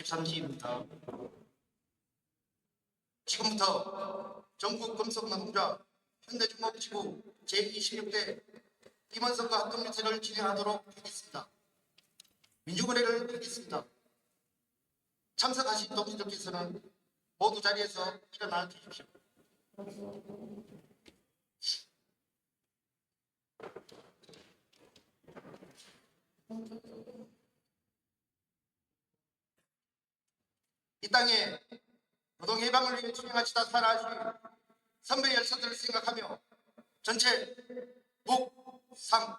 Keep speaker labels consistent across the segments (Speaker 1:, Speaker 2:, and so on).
Speaker 1: 13시입니다. 지금부터 전국 금속노동자 현대중공지구 제26대 임원선거 합동유세를 진행하도록 하겠습니다. 민주거래를 하겠습니다. 참석하신 동지들께서는 모두 자리에서 일어나 주십시오. 이 땅에 노동 해방을 위해 투쟁하시다 살아가신 선배 열사들을 생각하며 전체 묵상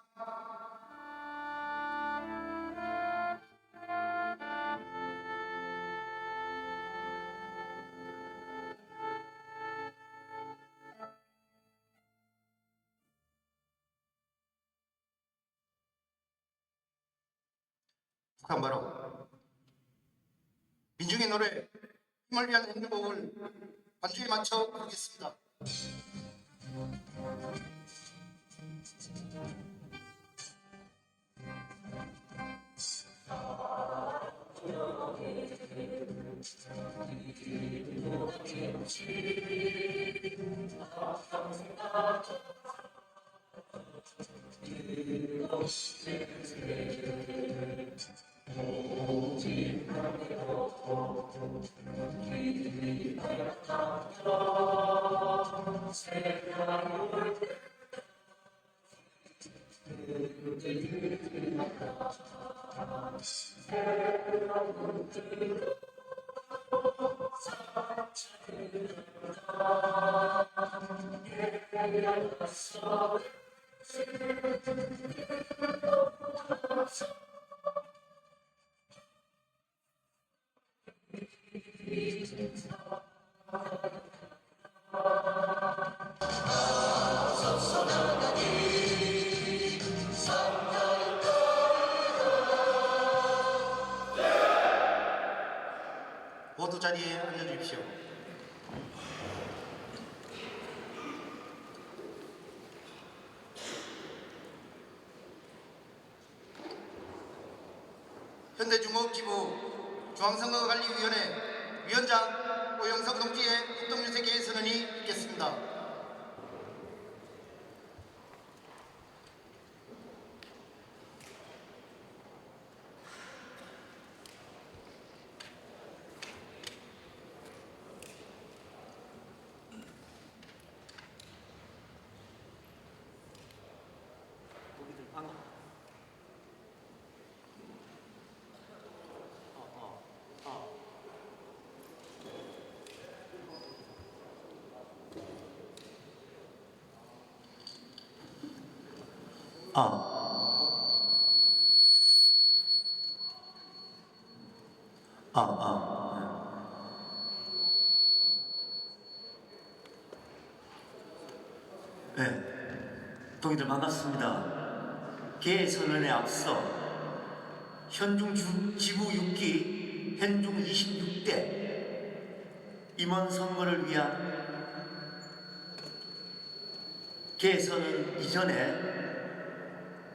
Speaker 1: 북한 바로 민중의 노래 힘을 위한 행복을 반주에 맞춰 부르겠습니다. 모두 자리에 앉아주십시오. 현대중공지부 중앙선거관리위원회 위원장 오영석 동지의 합동유세 개의 선언이 있겠습니다.
Speaker 2: 네, 동의들 반갑습니다. 개선언에 앞서 현중 지구 6기 현중 26대 임원 선거를 위한 개선은 이전에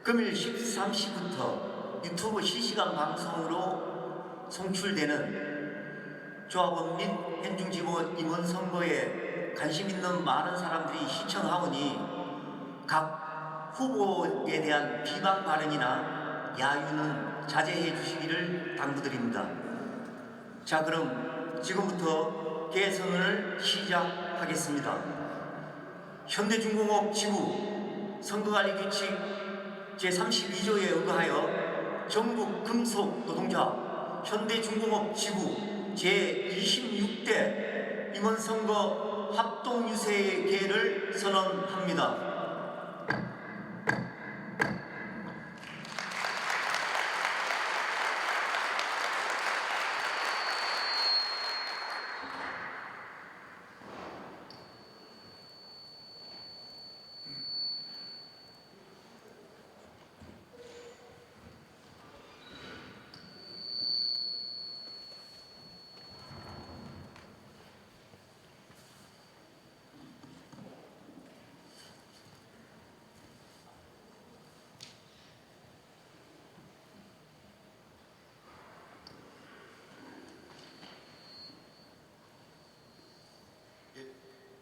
Speaker 2: 금일 13시부터 유튜브 실시간 방송으로 송출되는 조합원 및 현중지구 임원 선거에 관심 있는 많은 사람들이 시청하오니 각 후보에 대한 비방 발언이나 야유는 자제해 주시기를 당부드립니다. 자, 그럼 지금부터 개선을 시작하겠습니다. 현대중공업 지구 선거관리규칙 제32조에 의거하여 전국 금속노동자 현대중공업 지구 제26대 임원선거 합동유세의 개를 선언합니다.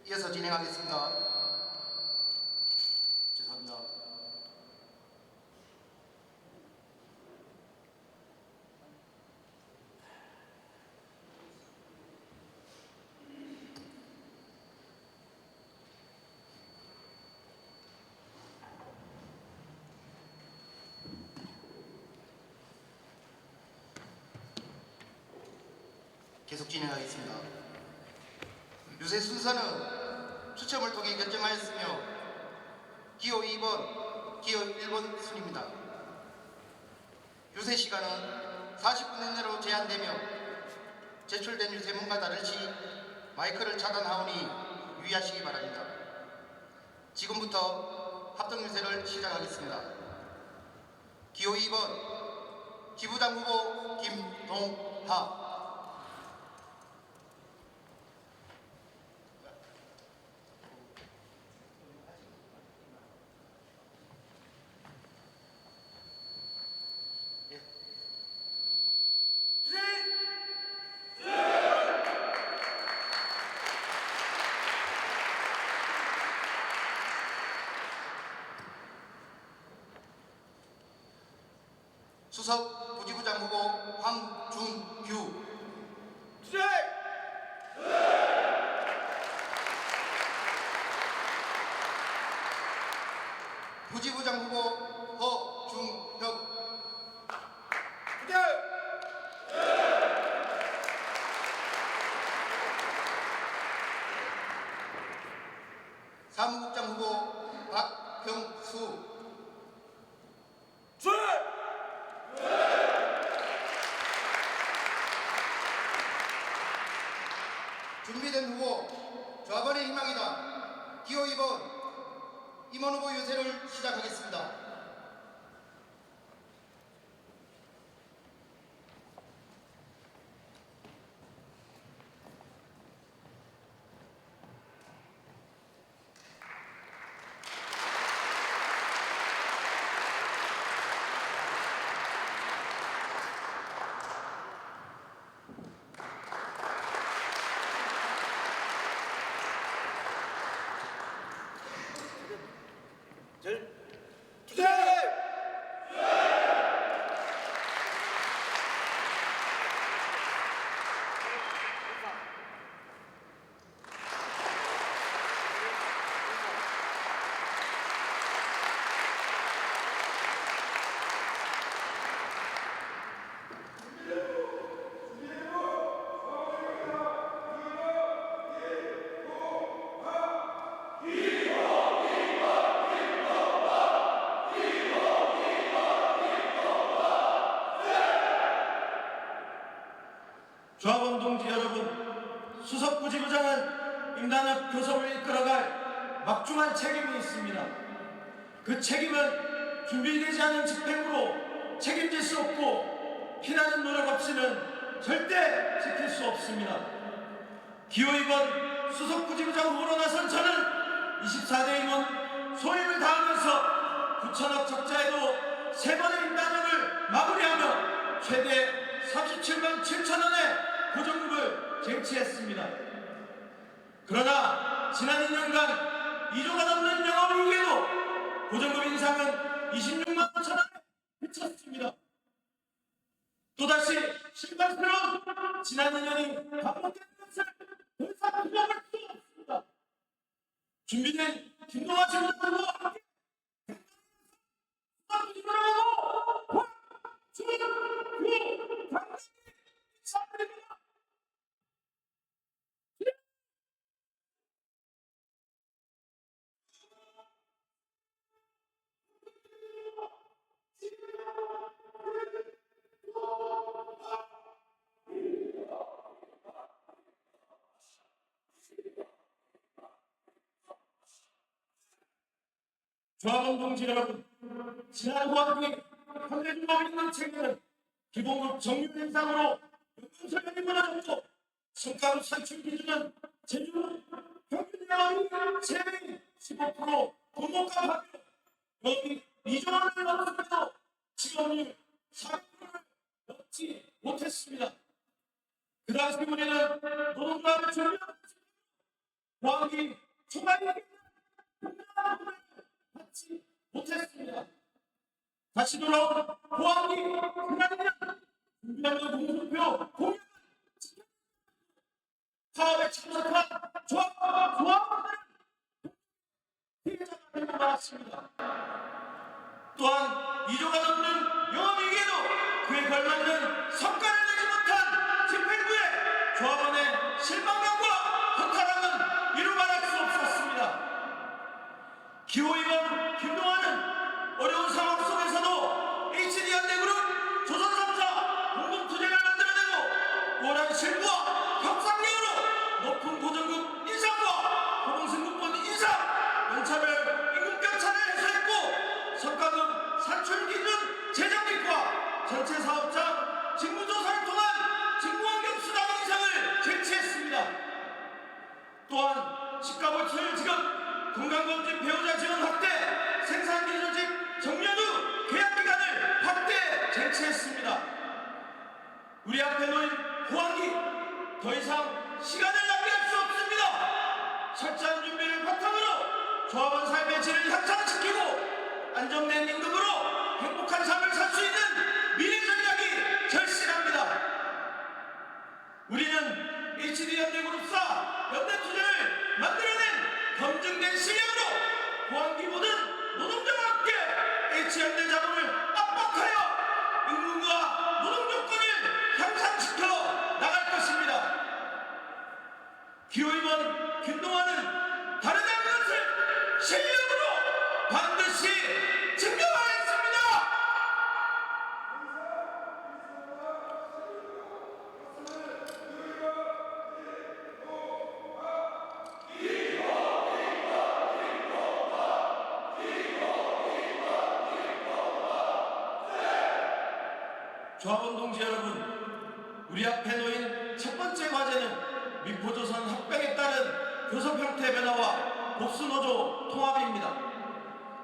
Speaker 1: 이어서 진행하겠습니다. 죄송합니다. 계속 진행하겠습니다. 유세 순서는 추첨을 통해 결정하였으며 기호 2번, 기호 1번 순입니다. 유세 시간은 40분 이내로 제한되며 제출된 유세문과 다르시 마이크를 차단하오니 유의하시기 바랍니다. 지금부터 합동유세를 시작하겠습니다. 기호 2번 기부장 후보 김동하. 수석 부지부장 후보 황준규. 부지부장 후보 허중혁. 사무국장 후보 박형수. 준비된 후보 좌반의 희망이다. 기호 2번 임원 후보 유세를 시작하겠습니다.
Speaker 3: 조합원 동지 여러분, 수석 부지부장은 임단협 교섭을 이끌어갈 막중한 책임이 있습니다. 그 책임은 준비되지 않은 집행으로 책임질 수 없고 피나는 노력 없이는 절대 지킬 수 없습니다. 기호 2번 수석 부지부장 후보로 나선 저는 24대 임원 소임을 다하면서 9천억 적자에도 3번의 임단협을 마무리하며 최대 37만 7천 원의 보정금을 쟁취했습니다. 그러나 지난 2년간 2조가 넘는 영업이익에도 보정금 인상은 26만 5천 원에 그쳤습니다. 또다시 실망스러운 지난 2년이 반복되는 것을 더 이상 기다릴 수 없습니다. 준비된 김동하 지부장과 함께 수사부지부장하고 황준규 당당히 시작됩니다. 조합원 동지 여러분, 지난 후반기 현대중공업 있는 책에는 기본급 정률 인상으로 연금설명이 무너졌고 성과급 산출 기준은 제주 평균 영업이익 3배 15% 부모가 받고 여기 2조 원을 넘었음에도 지원율 4%를 넘지 못했습니다. 그 당시 우리는 노동조합을 준비하고 포항이 총알에게 받지 못했습니다. 다시 돌아온 포항이 그날이나 준비하는 공수표 공약 사업에 참석한 조합원들은 피해자가 되고 말았습니다. 또한 2조가 넘는 영업이익에도 그에 걸맞는 성과를 내지 못한 집행부의 조합원의 실망감과 허탈함은 이루 말할 수 없었습니다. 기호임원 김동완은 어려운 상황 속에서도 HD현대그룹 조선삼사 공동투쟁을 만들어내고 원한 실무와 협상력으로 높은 고정급 인상과 고공승급분 인상, 연차별 임금 격차를 해소했고 성과급 산출 기준 재정립과 전체 사업장 직무조사를 통한 직무환경 수당 인상을 제치했습니다. 또한 시가벌출 지급, 건강검진 배우자 지원 확대, 생산기조직 정년 후 계약기간을 확대 제치했습니다. 우리 앞에 놓인 호황기 더 이상 시간을 낭비할 수 없습니다. 철저한 준비를 바탕으로 조합원 삶의 질을 향상시키고 안정된 임금으로 행복한 삶을 살 수 있는 미래 전략이 절실합니다. 우리는 HD현대그룹사 연대투쟁을 만들어낸 검증된 실력으로 호황기 모든 노동자와 함께 H현대 자본을 압박하여 임금과 노동 조건을 향상시켜 나갈 것입니다. 기호임원 김동완은 다르다는 것을 실력으로 반드시 증명하겠습니다. 조합원 동지 여러분, 우리 앞에 놓인 첫 번째 과제는 미포조선 합병에 따른 교섭 형태 변화와 복수노조 통합입니다.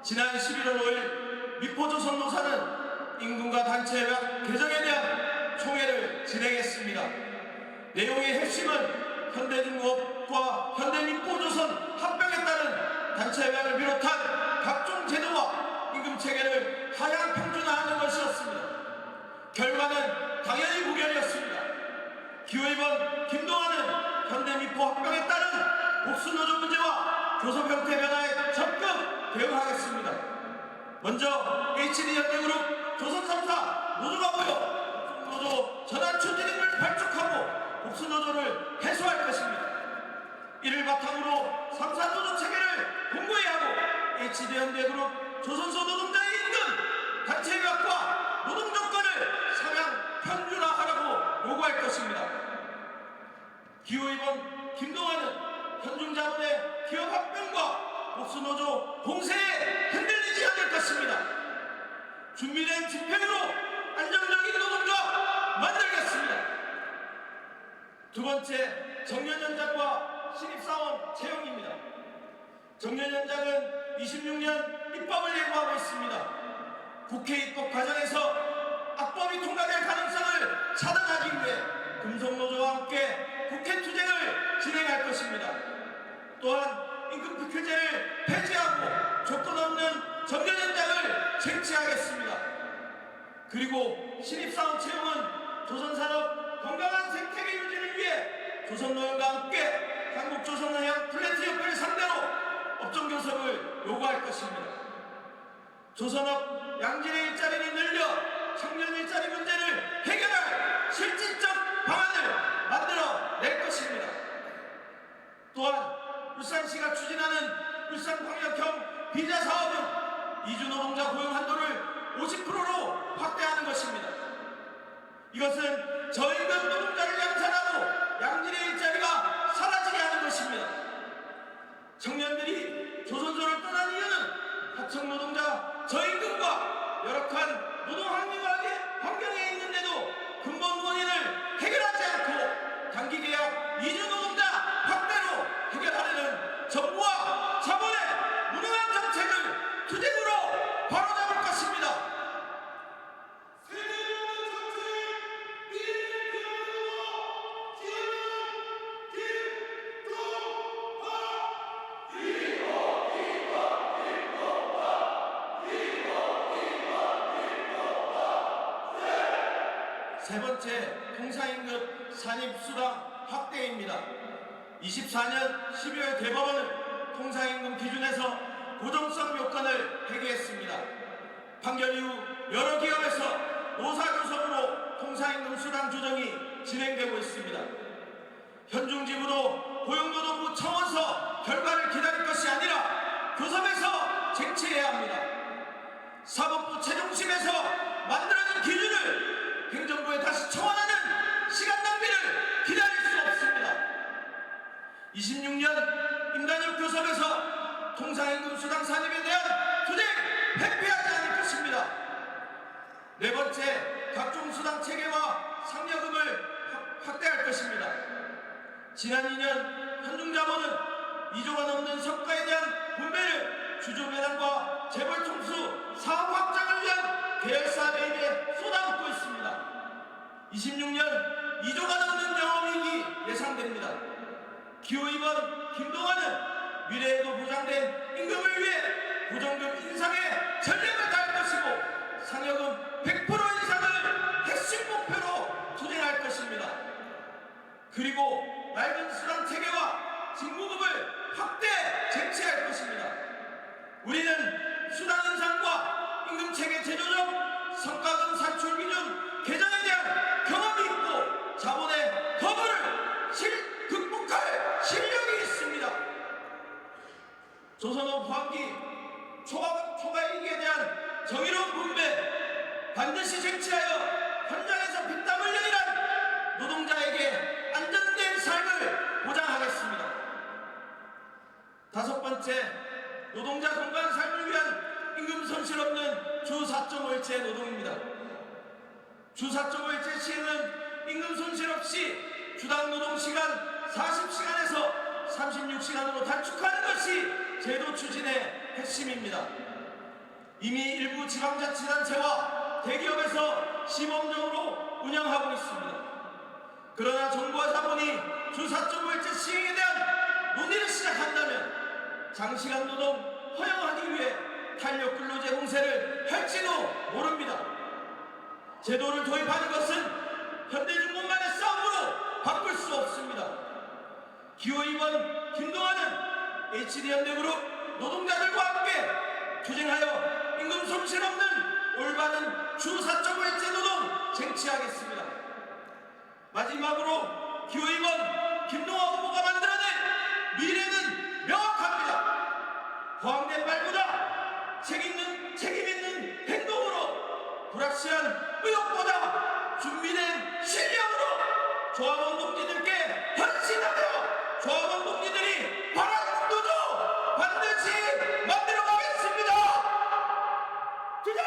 Speaker 3: 지난 11월 5일 미포조선 노사는 임금과 단체협약 개정에 대한 총회를 진행했습니다. 내용의 핵심은 현대중공업과 현대미포조선 합병에 따른 단체협약을 비롯한 각종 제도와 임금체계를 하향 평준화하는 것이었습니다. 결과는 당연히 무결이었습니다. 기호임원 김동완은 현대미포 합병에 따른 복수노조 문제와 교섭 형태 변화에 적극 대응하겠습니다. 먼저 HD현대그룹 조선삼사 노조가 모여 노조 전환 추진 등을 발족하고 복수노조를 해소할 것입니다. 이를 바탕으로 삼사노조 체계를 공고히 하고 HD현대그룹 조선소 노동자의 임금, 단체협약과 노동조건을 상향 평준화하라고 요구할 것입니다. 기호임원 김동완은 현중자본의 기업합병과 복수노조 공세에 흔들리지 않을 것입니다. 준비된 집행으로 안정적인 노동조합 만들겠습니다. 두 번째, 정년연장과 신입사원 채용입니다. 정년연장은 26년 입법을 예고하고 있습니다. 국회 입법 과정에서 악법이 통과될 가능성을 차단하기 위해 금속노조와 함께 국회 투쟁을 진행할 것입니다. 또한 임금특혜제를 폐지하고 조건 없는 정년연장을 쟁취하겠습니다. 그리고 신입사원 채용은 조선산업 건강한 생태계 유지를 위해 조선노연과 함께 한국조선해양 플래티협회를 상대로 업종교섭을 요구할 것입니다. 조선업 양질의 일자리를 늘려 청년 일자리 문제를 해결할 실질적 방안을 만들어 낼 것입니다. 또한 울산시가 추진하는 울산광역형 비자 사업은 이주 노동자 고용 한도를 50%로 확대하는 것입니다. 이것은 저임금 노동자를 양산하고 양질의 일자리가 사라지게 하는 것입니다. 청년들이 조선소를 떠난 이유는 하청 노동자 저임금과 열악한 노동 환경에 있는데도 근본 원인을 해결하지 않고 단기 계약 이주 노동자 확대로 해결하려는 정부와 자본의 무능한 정책을 투쟁으로 바로잡을 것입니다. 세 번째 통상임금 산입수당 확대입니다. 24년 12월 대법원은 통상임금 기준에서 고정성 요건을 폐기했습니다. 판결 이후 여러 기업에서 노사교섭으로 통상임금 수당 조정이 진행되고 있습니다. 현중지부도 고용노동부 청원서 결과를 기다릴 것이 아니라 교섭에서 쟁취해야 합니다. 사법부 최종심에서 만들어진 기준을 행정부에 다시 청원하는 시간 낭비를 기다릴 수 없습니다. 26년 임단협 교섭에서 통상임금 수당 산입에 대한 투쟁 회피하지 않을 것입니다. 네 번째, 각종 수당 체계와 상여금을 확대할 것입니다. 지난 2년 현중자본은 2조가 넘는 성과에 대한 분배를 주주 배당과 재벌 총수 사업 확장을 위한 계열사 매입에 쏟아붓고 있습니다. 26년 2조가 넘는 영업이익이 예상됩니다. 기후이번 김동완은 미래에도 보장된 임금을 위해 고정금 인상에 전력을 다할 것이고 상여금 100% 인상을 핵심 목표로 투쟁할 것입니다. 그리고 낡은 수당 체계와 직무급을 확대 쟁취할 것입니다. 우리는 수당 인상과 임금 체계 재조정, 성과금 산출 기준 개정에 대한 경험이 있고 자본의 거부를 극복할 실력이 있습니다. 조선업 포함기 초과이익에 대한 정의로운 분배 반드시 쟁취하여 현장에서 피땀 흘려 일한 노동자에게 안정된 삶을 보장하겠습니다. 다섯 번째, 노동자 건강한 삶을 위한 임금 손실 없는 주 4.5일제 노동입니다. 주 4.5일제 시행은 임금 손실 없이 주당 노동시간 40시간에서 36시간으로 단축하는 것이 제도 추진의 핵심입니다. 이미 일부 지방자치단체와 대기업에서 시범적으로 운영하고 있습니다. 그러나 정부와 자본이 주 4.5일제 시행에 대한 논의를 시작한다면 장시간 노동 허용하기 위해 탄력 근로제 공세를 할지도 모릅니다. 제도를 도입하는 것은 현대중공만의 싸움으로 바꿀 수 없습니다. 기후이번 김동완은 HD현대그룹 노동자들과 함께 투쟁하여 임금 손실 없는 올바른 주 4.5일제 노동 쟁취하겠습니다. 마지막으로 기후이번 김동완 후보가 만들어낸 미래는 명확합니다. 허황된 말보다 책임 있는 행동으로 불확실한 의혹보다 준비된 실력으로 조합원 동지들께 헌신하며 조합원 동지들이 바라는 구조 반드시 만들어 가겠습니다. 투쟁!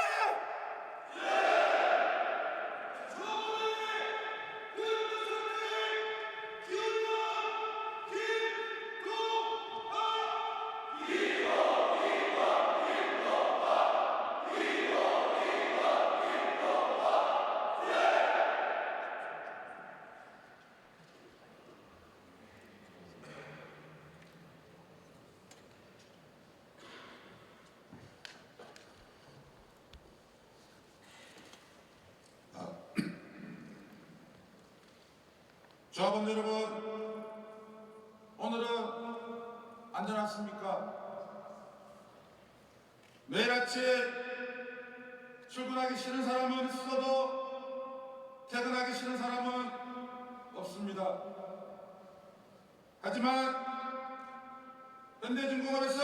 Speaker 4: 조합원 여러분, 오늘은 안전하십니까? 매일 아침 출근하기 싫은 사람은 있어도 퇴근하기 싫은 사람은 없습니다. 하지만 현대중공업에서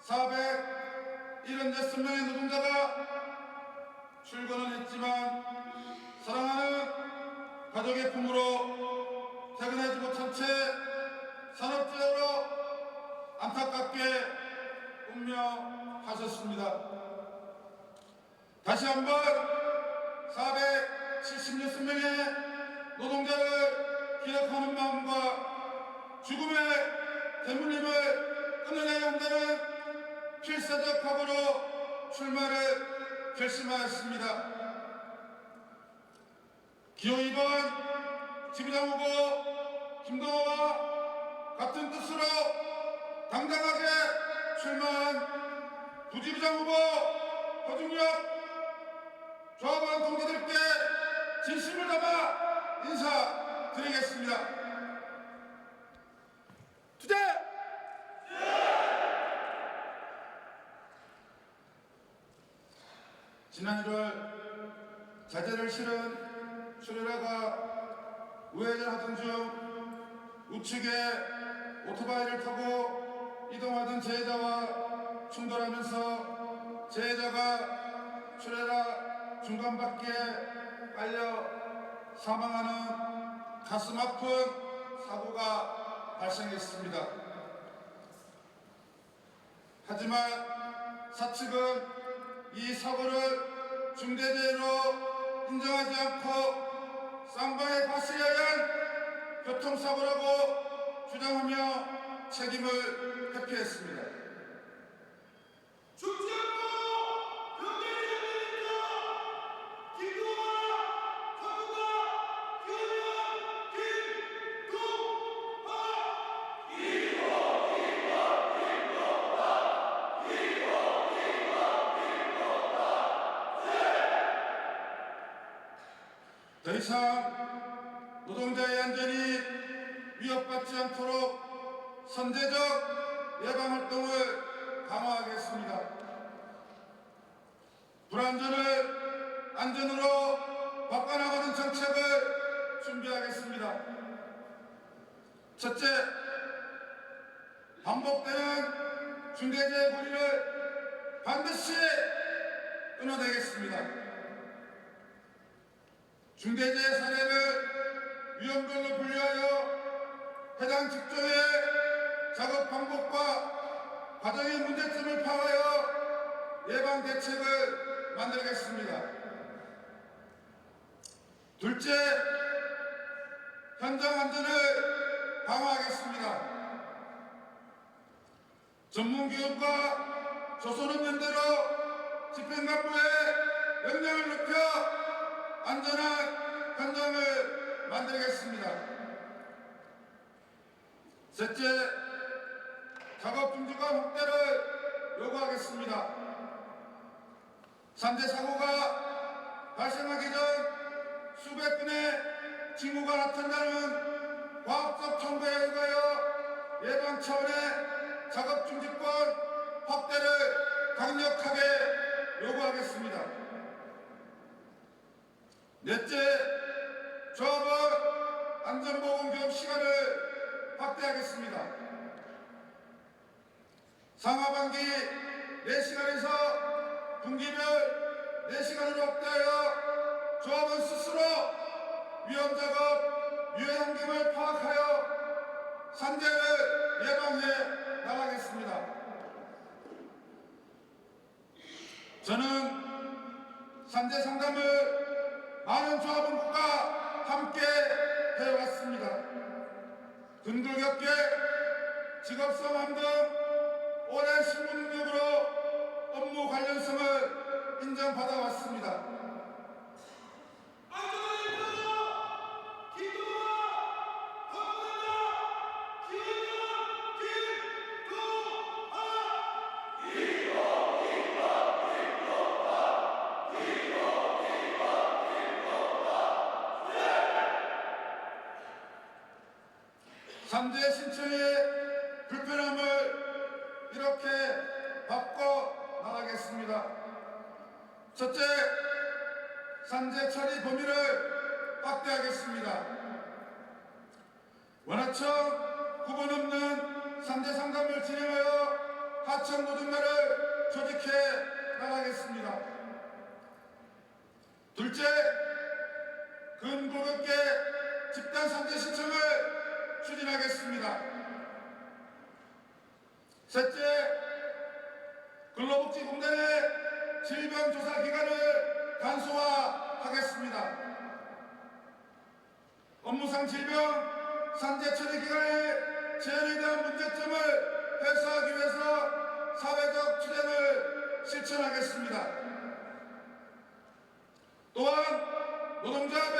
Speaker 4: 476명의 노동자가 출근은 했지만 사랑하는 가족의 품으로 퇴근하지 못한 채 산업재해로 안타깝게 운명하셨습니다. 다시 한번 476명의 노동자를 기억하는 마음과 죽음의 대물림을 끊어내야 한다는 필사적 각오로 출마를 결심하였습니다. 기호이번 지부장 후보 김동호와 같은 뜻으로 당당하게 출마한 부지부장 후보 허중엽 조합원 동지들께 진심을 담아 인사드리겠습니다. 투쟁! 지난 1월 자제를 실은 출애라가 우회전하던 중 우측에 오토바이를 타고 이동하던 제자와 충돌하면서 제자가 출애라 중간바퀴에 깔려 사망하는 가슴 아픈 사고가 발생했습니다. 하지만 사측은 이 사고를 중대재해로 인정하지 않고 쌍방의 과실에 의한 교통사고라고 주장하며 책임을 회피했습니다.
Speaker 3: 죽지 않고 병대제입니다. 김동아, 정부가 기원령
Speaker 4: 더 이상 노동자의 안전이 위협받지 않도록 선제적 예방활동을 강화하겠습니다. 불안전을 안전으로 바꿔나가는 정책을 준비하겠습니다. 첫째, 반복되는 중대재해 고리를 반드시 끊어내겠습니다. 중대재해 사례를 위험별로 분류하여 해당 직종의 작업 방법과 과정의 문제점을 파악하여 예방 대책을 만들겠습니다. 둘째, 현장 안전을 강화하겠습니다. 전문교육과 조선업연대로 집행간부의 역량을 높여 안전한 현장을 만들겠습니다. 셋째, 작업 중지관 확대를 요구하겠습니다. 산재 사고가 발생하기 전 수백 건의 징후가 나타나는 과학적 통계에 의하여 예방 차원의 작업 중지권 확대를 강력하게 요구하겠습니다. 넷째, 조합원 안전보건 교육 시간을 확대하겠습니다. 상하반기 4시간에서 분기별 4시간으로 확대하여 조합원 스스로 위험작업 유해 환경을 파악하여 산재를 예방해 나가겠습니다. 저는 산재 상담을 많은 조합원과 함께 해왔습니다. 근골격계, 직업성함 등 오랜 신분 능력으로 업무 관련성을 인정받아왔습니다. 산재 신청의 불편함을 이렇게 바꿔 나가겠습니다. 첫째, 산재 처리 범위를 확대하겠습니다. 원하청 구분 없는 산재 상담을 진행하여 하청 노동자를 조직해 나가겠습니다. 둘째, 근고급계 집단 산재 신청을 추진하겠습니다. 셋째, 근로복지공단의 질병조사 기간을 간소화하겠습니다. 업무상 질병 산재 처리 기간의 제한에 대한 문제점을 해소하기 위해서 사회적 투쟁을 실천하겠습니다. 또한 노동조합의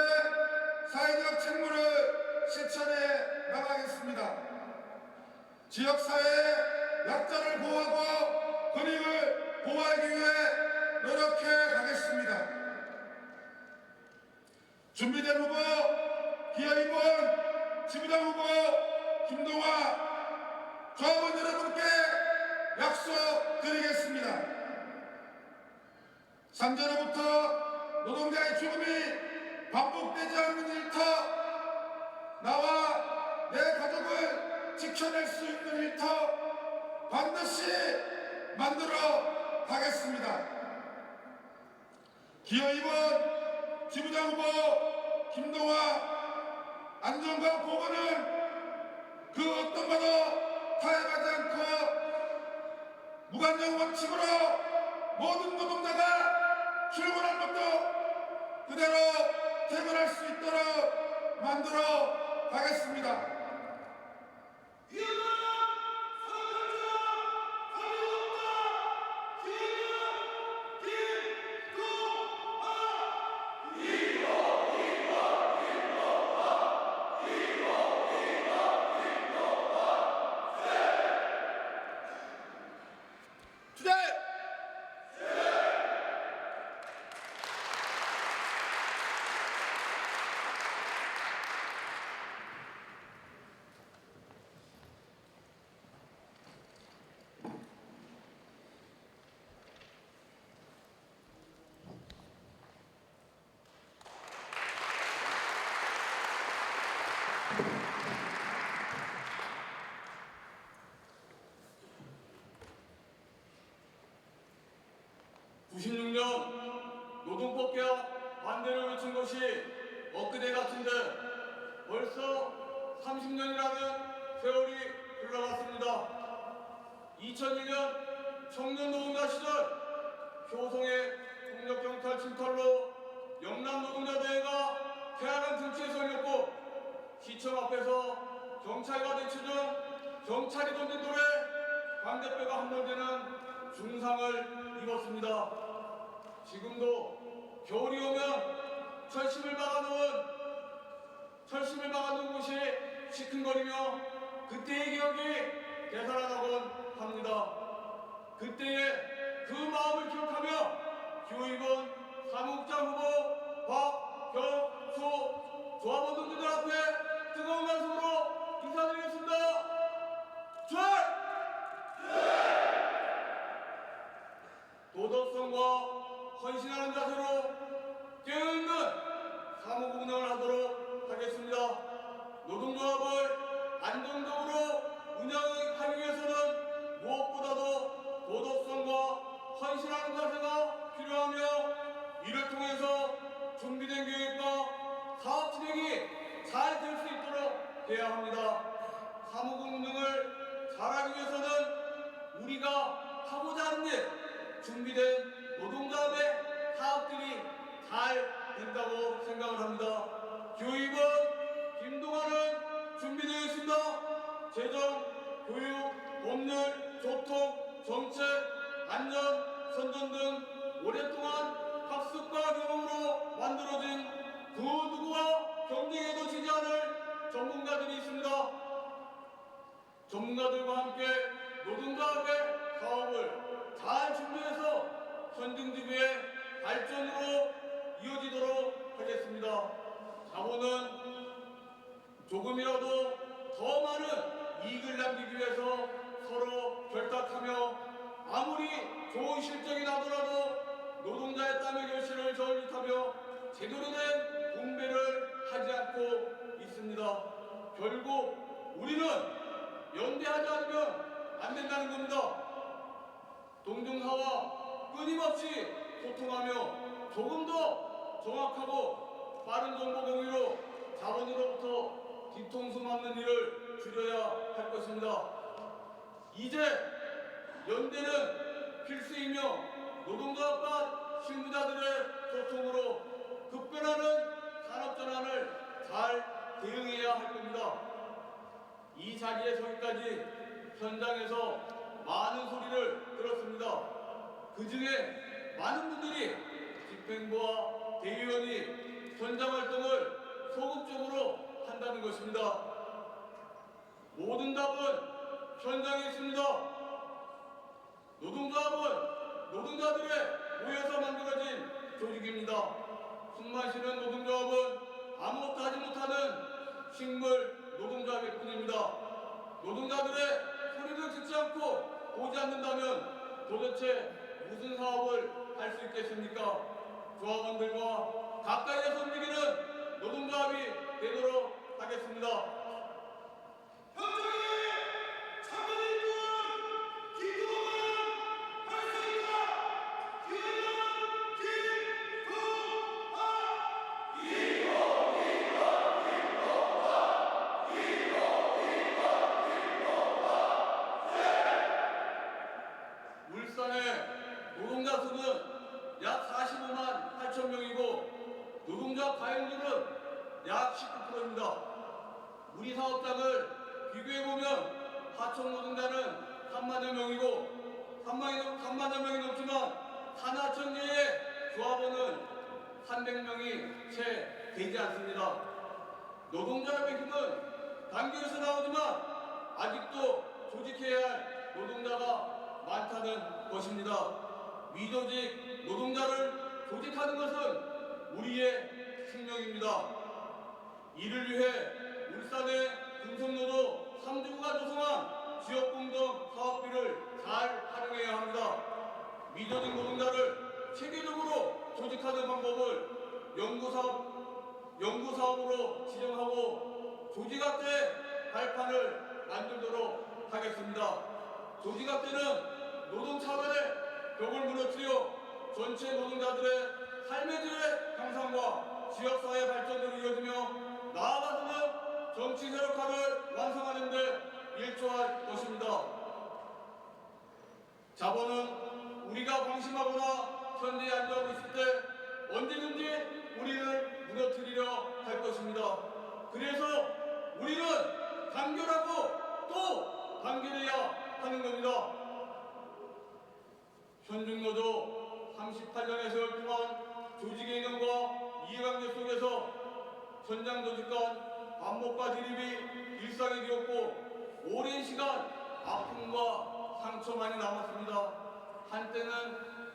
Speaker 4: 사회적 책무를 실천해 나가겠습니다. 지역사회의 약자를 보호하고 권익을 보호하기 위해 노력해 가겠습니다. 준비된 후보 기여이번 지부장 후보 김동화 조합원 여러분께 약속드리겠습니다. 상전후부터 노동자의 죽음이 반복되지 않는 일터, 나와 내 가족을 지켜낼 수 있는 일터 반드시 만들어 가겠습니다. 기여이번 지부장 후보 김동화, 안전과 보건은 그 어떤 것도 타협하지 않고 무관정 원칙으로 모든 노동자가 출근할 것도 그대로 퇴근할 수 있도록 만들어 가겠습니다.
Speaker 5: 노동법 개혁 반대를 외친 것이 엊그제 같은데 벌써 30년이라는 세월이 흘러갔습니다. 2002년 청년 노동자 시절 효성의 폭력경찰 침탈로 영남 노동자대회가 태안한 등치에서 열렸고 시청 앞에서 경찰과 대치 중 경찰이 던진 돌에 광대뼈가 함몰되는 중상을 입었습니다. 지금도 겨울이 오면 철심을 막아놓은 곳이 시큰거리며 그때의 기억이 되살아나곤 합니다. 그때의 그 마음을 기억하며 기호이번 사무국장 후보 박경수 조합원 동지들 앞에 뜨거운 가슴으로 인사드리겠습니다. 도덕성과 헌신하는 자세로 깨어있는 사무국장을 하도록 하겠습니다. 노동조합을 안정적으로 운영하기 위해서는 무엇보다도 도덕성과 헌신하는 자세가 필요하며 이를 통해서 준비된 계획과 사업 진행이 잘 될 수 있도록 해야 합니다. 사무국 운영을 잘하기 위해서는 우리가 하고자 하는 일, 준비된 노동자의 사업들이 잘 된다고 생각을 합니다. 교육은 김동완은 준비되어 있습니다. 재정, 교육, 법률, 교통, 정책, 안전, 선전 등 오랫동안 학습과 경험으로 만들어진 그 누구와 경쟁에도 지지 않을 전문가들이 있습니다. 전문가들과 함께 노동자의 사업을 잘 준비해서 현등지구의 발전으로 이어지도록 하겠습니다. 자본은 조금이라도 더 많은 이익을 남기기 위해서 서로 결탁하며 아무리 좋은 실적이 나더라도 노동자의 땀의 결실을 저울릿하며 제대로 된 분배를 하지 않고 있습니다. 결국 우리는 연대하지 않으면 안 된다는 겁니다. 동종사와 끊임없이 소통하며 조금 더 정확하고 빠른 정보 공유로 자본으로부터 뒤통수 맞는 일을 줄여야 할 것입니다. 이제 연대는 필수이며 노동조합과 실무자들의 소통으로 급변하는 산업전환을 잘 대응해야 할 겁니다. 이 자리에 서기까지 현장에서 많은 소리를 들었습니다. 그 중에 많은 분들이 집행부와 대의원이 현장 활동을 소극적으로 한다는 것입니다. 모든 답은 현장에 있습니다. 노동조합은 노동자들의 모여서 만들어진 조직입니다. 숨 마시는 노동조합은 아무것도 하지 못하는 식물 노동조합일 뿐입니다. 노동자들의 소리를 듣지 않고 보지 않는다면 도대체 무슨 사업을 할 수 있겠습니까? 조합원들과 가까이에서 움직이는 노동조합이 되도록 하겠습니다.
Speaker 4: 현장에 참여인들 기도만 할 수 있다.
Speaker 5: 울산의 노동자 수는 약 45만 8천 명이고 노동자 가용률은 약 19%입니다. 우리 사업장을 비교해보면 하청 노동자는 3만여 명이고 3만여 명이 넘지만 산하청계의 조합원은 300명이 채 되지 않습니다. 노동조합의 힘은 단결에서 나오지만 아직도 조직해야 할 노동자가 많다는 것입니다. 미조직 노동자를 조직하는 것은 우리의 숙명입니다. 이를 위해 울산의 금속노조 3주구가 조성한 지역공동 사업비를 잘 활용해야 합니다. 미조직 노동자를 체계적으로 조직하는 방법을 연구사업으로 지정하고 조직학대 발판을 만들도록 하겠습니다. 조직학대는 노동차별의 벽을 무너뜨려 전체 노동자들의 삶의 질의 향상과 지역사회 발전으로 이어지며 나아가서는 정치 세력화를 완성하는 데 일조할 것입니다. 자본은 우리가 방심하거나 현재에 안주하고 있을 때 언제든지 우리를 무너뜨리려 할 것입니다. 그래서 우리는 단결하고 또 단결해야 하는 겁니다. 현중노조 38년의 세월 동안 조직의 인연과 이해관계 속에서 현장 조직 간 반목과 대립이 일상이 되었고 오랜 시간 아픔과 상처만이 남았습니다. 한때는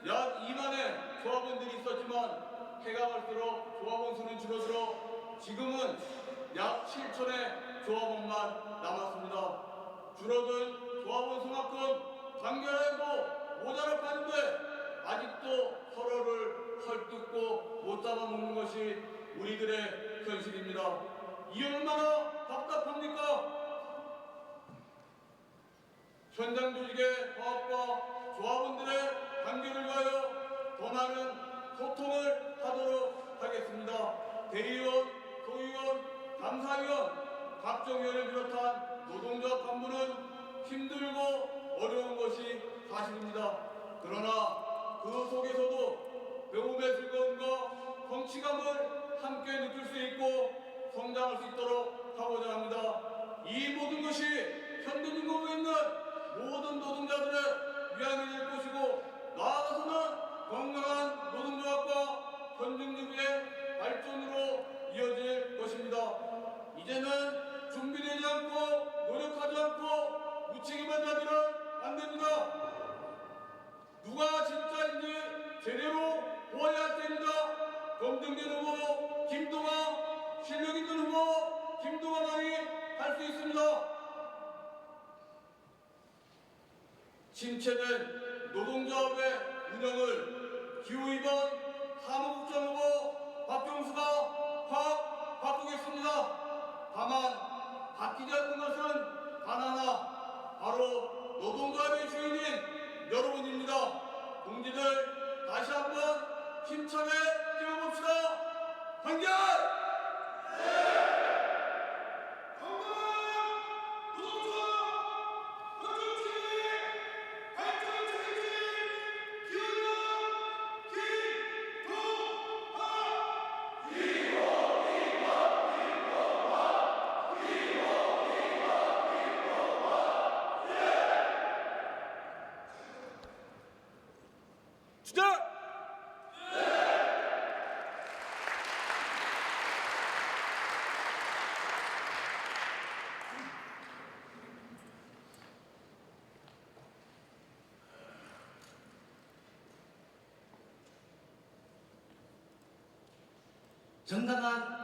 Speaker 5: 약 2만의 조합원들이 있었지만 해가 갈수록 조합원 수는 줄어들어 지금은 약 7천의 조합원만 남았습니다. 줄어든 조합원 수만큼 단결하고 모자랍하는데 아직도 서로를 헐뜯고 못 잡아먹는 것이 우리들의 현실입니다. 이 얼마나 답답합니까? 현장 조직의 화합과 조합원들의 단결을 위하여 더 많은 소통을 하도록 하겠습니다. 대의원, 소위원, 감사위원, 각종 위원을 비롯한 노동조합 간부는 힘들고 어려운 것이 사실입니다. 그러나 그 속에서도 배움의 즐거움과 성취감을 함께 느낄 수 있고 성장할 수 있도록 하고자 합니다. 이 모든 것이 현대인공에 있는 모든 노동자들의 위안이 될 것이고 나아가서는 건강한 노동조합과 현직유의 발전으로 이어질 것입니다. 이제는 준비되지 않고 노력하지 않고 무책임한 자들은 안 됩니다. 누가 진짜인지 제대로 보아야 할 때입니다. 검증된 후보 김동완, 실력 있는 후보 김동완만이 할 수 있습니다. 침체된 노동조합의 운영을 기후위원 사무국장후보 박경수가 확 바꾸겠습니다. 다만 바뀌지 않는 것은 단 하나, 바로 노동조합의 주인인 여러분입니다. 동지들 다시 한번 힘차게 뛰어봅시다. 단결!
Speaker 3: 주자!
Speaker 6: 정당한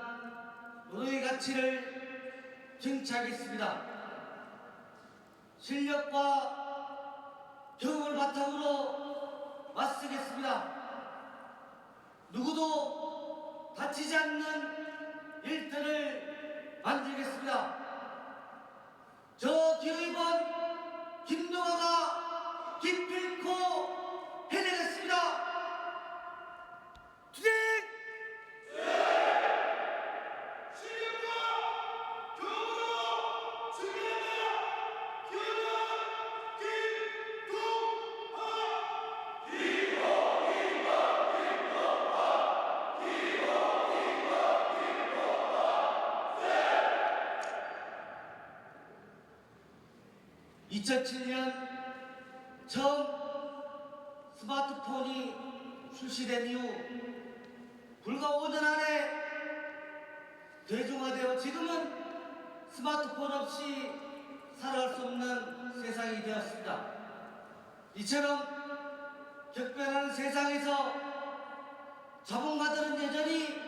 Speaker 6: 노동의 가치를 쟁취하겠습니다. 실력과 경험을 바탕으로 맞서겠습니다. 누구도 다치지 않는 일터를 만들겠습니다. 저 기업은 김동아가 기필코 해내겠습니다. 투쟁!
Speaker 4: 실력과 경험으로 승리한다. 기업은 김동아.
Speaker 6: 2007년 처음 스마트폰이 출시된 이후 불과 5년 안에 대중화되어 지금은 스마트폰 없이 살아갈 수 없는 세상이 되었습니다. 이처럼 격변하는 세상에서 자본가들은 여전히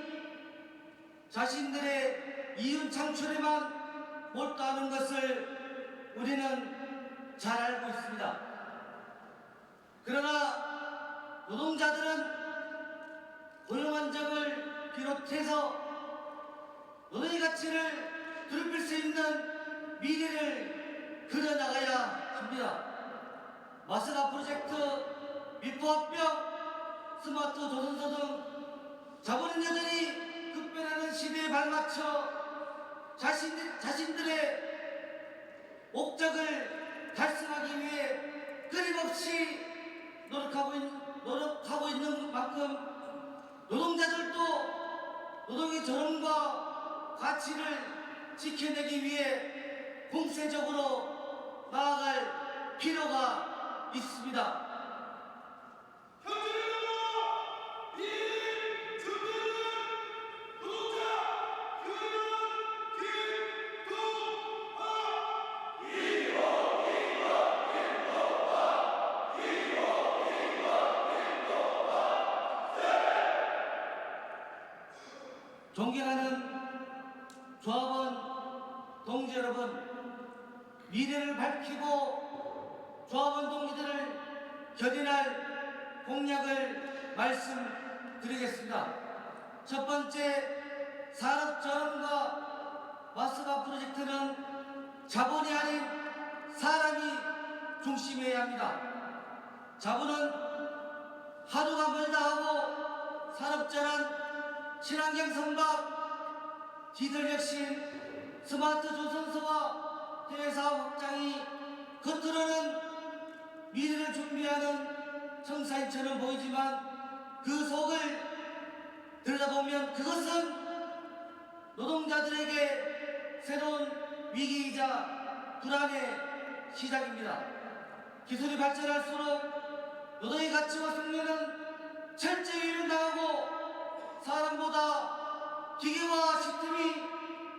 Speaker 6: 자신들의 이윤 창출에만 몰두하는 것을 우리는 잘 알고 있습니다. 그러나 노동자들은 고용 안정을 비롯해서 노동의 가치를 두릅필 수 있는 미래를 그려나가야 합니다. 마스가 프로젝트, 미포합병, 스마트 조선소 등 자본은 여전히 급변하는 시대에 발맞춰 자신들의 목적을 달성하기 위해 끊임없이 노력하고 있는 만큼 노동자들도 노동의 존엄과 가치를 지켜내기 위해 공세적으로 나아갈 필요가 있습니다.
Speaker 4: 현재는 이 정부는 노동자 기업은
Speaker 6: 존경하는 조합원 동지 여러분, 미래를 밝히고 조합원 동지들을 견인할 공약을 말씀드리겠습니다. 첫 번째, 산업전환과 마스가 프로젝트는 자본이 아닌 사람이 중심이어야 합니다. 자본은 하루가 멀다 하고 산업전환, 친환경 선박, 디젤 혁신, 스마트 조선소와 해외사업 확장이 겉으로는 미래를 준비하는 청사인처럼 보이지만 그 속을 들여다보면 그것은 노동자들에게 새로운 위기이자 불안의 시작입니다. 기술이 발전할수록 노동의 가치와 숙면은 철저히 이룬다고 사람보다 기계와 시스템이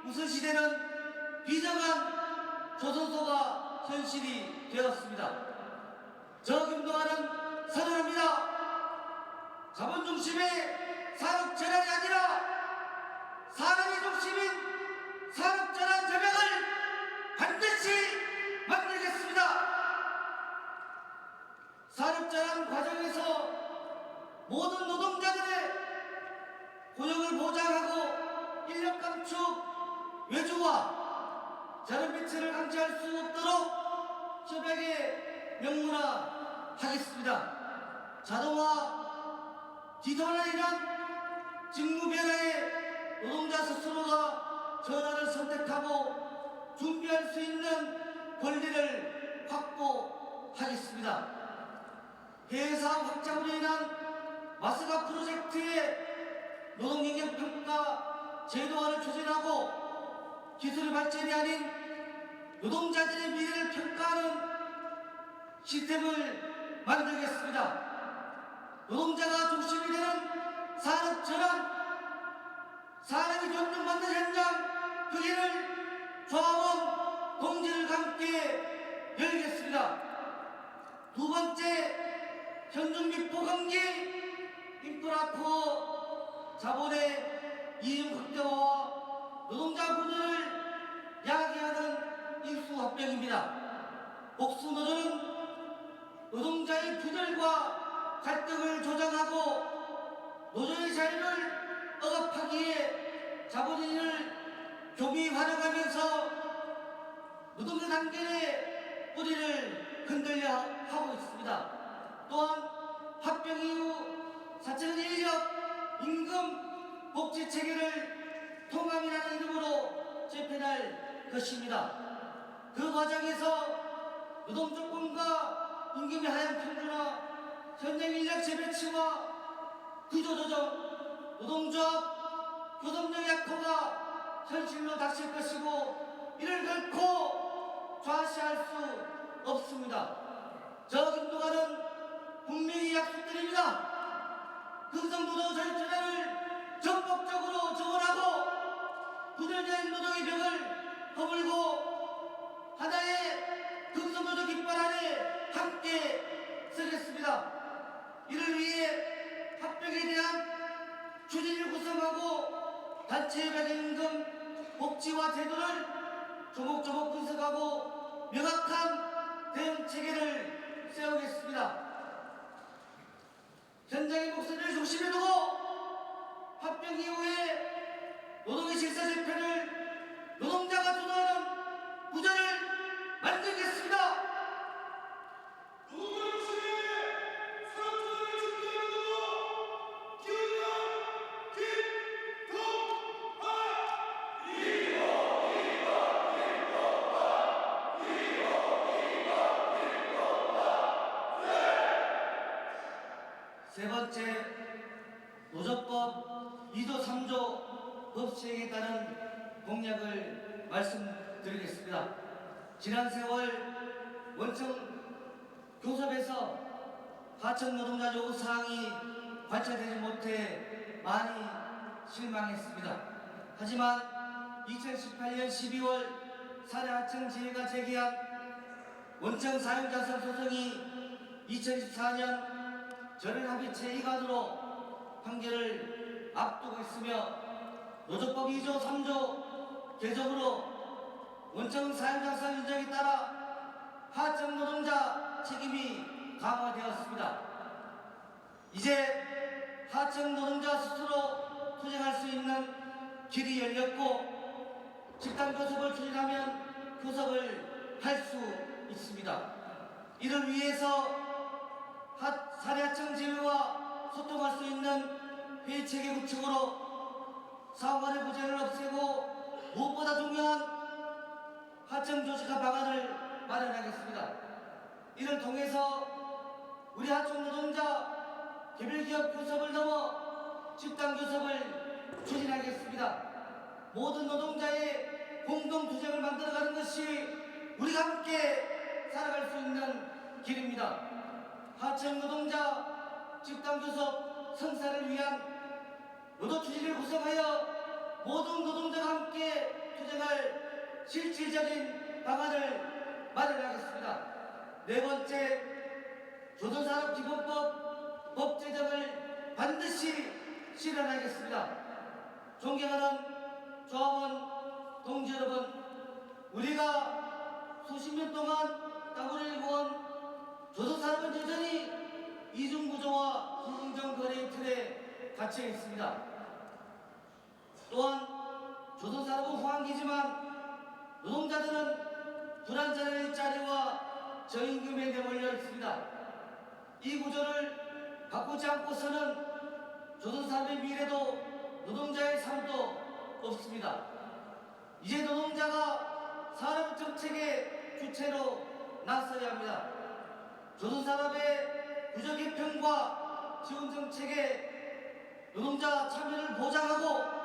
Speaker 6: 우선시되는 비정한 조선소가 현실이 되었습니다. 저 김동아는 선언합니다. 자본 중심의 산업 전환이 아니라 사람이 중심인 산업 전환 전략을 반드시 만들겠습니다. 산업 전환 과정에서 모든 노동자들의 고용을 보장하고 인력 감축, 외주화, 자른 배치를 강제할 수 없도록 협약에 명문화하겠습니다. 자동화, 디지털화이란 직무 변화에 노동자 스스로가 전환을 선택하고 준비할 수 있는 권리를 확보하겠습니다. 해외사업 확장으로 인한 마스가 프로젝트의 노동영역평가 제도화를 추진하고 기술 발전이 아닌 노동자들의 미래를 평가하는 시스템을 만들겠습니다. 노동자가 중심이 되는 산업 전환, 사람이 존중받는 현장, 그 길을 조합원 동지들과 함께 열겠습니다. 두 번째, 현중 미포 경기, 인프라 투어, 자본의 이윤 극대화와 노동자 분열을 야기하는 인수합병입니다. 복수노조는 노동자의 분열과 갈등을 조장하고 노조의 자유를 억압하기 위해 자본인을 교미 활용하면서 노동자 단결의 뿌리를 흔들려 하고 있습니다. 또한 합병 이후 사적인 인력, 임금, 복지 체계를 통합이라는 이름으로 재편할 것입니다. 그 과정에서 노동조건과 임금의 하향 평준화, 현장 인력 재배치와 구조조정, 노동조합, 교섭력 약화가 현실로 닥칠 것이고 이를 결코 좌시할 수 없습니다. 저 김도관은 분명히 약속드립니다. 금성노조 절전을 전폭적으로 정원하고 분열된 노동의 벽을 허물고 하나의 금성노조 깃발 아래 함께 서겠습니다. 이를 위해 합병에 대한 추진을 구성하고 단체 배당임금 복지와 제도를 조목조목 분석하고 명확한 대응 체계를 세우겠습니다. 현장의 목소리를 중심에 두고 합병 이후에 노동의 실사 재편을 노동자가 주도하는 구조를 만들겠습니다.
Speaker 4: 노동자의 선전을 준비하고 기울여 김동하
Speaker 6: 세 번째, 노조법 2조 3조 법 시행에 따른 공약을 말씀드리겠습니다. 지난 세월 원청 교섭에서 하청 노동자 요구 사항이 관철되지 못해 많이 실망했습니다. 하지만 2018년 12월 사내하청 지회가 제기한 원청 사용자설 소송이 2014년 전원합의체 2간으로 판결을 앞두고 있으며 노조법 2조 3조 개정으로 원청 사용자설 인정에 따라 하청 노동자 책임이 강화되었습니다. 이제 하청 노동자 스스로 투쟁할 수 있는 길이 열렸고 집단 교섭을 추진하면 교섭을 할 수 있습니다. 이를 위해서 사내하청 제외와 소통할 수 있는 회의체계 구축으로 사후간의 부재를 없애고 무엇보다 중요한 하청 조직화 방안을 마련하겠습니다. 이를 통해서 우리 하청 노동자 개별기업 교섭을 넘어 집단 교섭을 추진하겠습니다. 모든 노동자의 공동 투쟁을 만들어가는 것이 우리가 함께 살아갈 수 있는 길입니다. 하청 노동자 집단 교섭 성사를 위한 노조 추진을 구성하여 모든 노동자가 함께 투쟁할 실질적인 방안을 마련하겠습니다. 네 번째, 조선산업기본법 법 제정을 반드시 실현하겠습니다. 존경하는 조합원 동지 여러분, 우리가 수십 년 동안 땀을 일구온 조선산업은 여전히 이중구조와 불공정거래의 틀에 갇혀 있습니다. 또한 조선산업은 호황기지만 노동자들은 불안정한 일자리와 저임금에 내몰려 있습니다. 이 구조를 바꾸지 않고서는 조선산업의 미래도 노동자의 삶도 없습니다. 이제 노동자가 산업정책의 주체로 나서야 합니다. 조선산업의 구조개편과 지원정책에 노동자 참여를 보장하고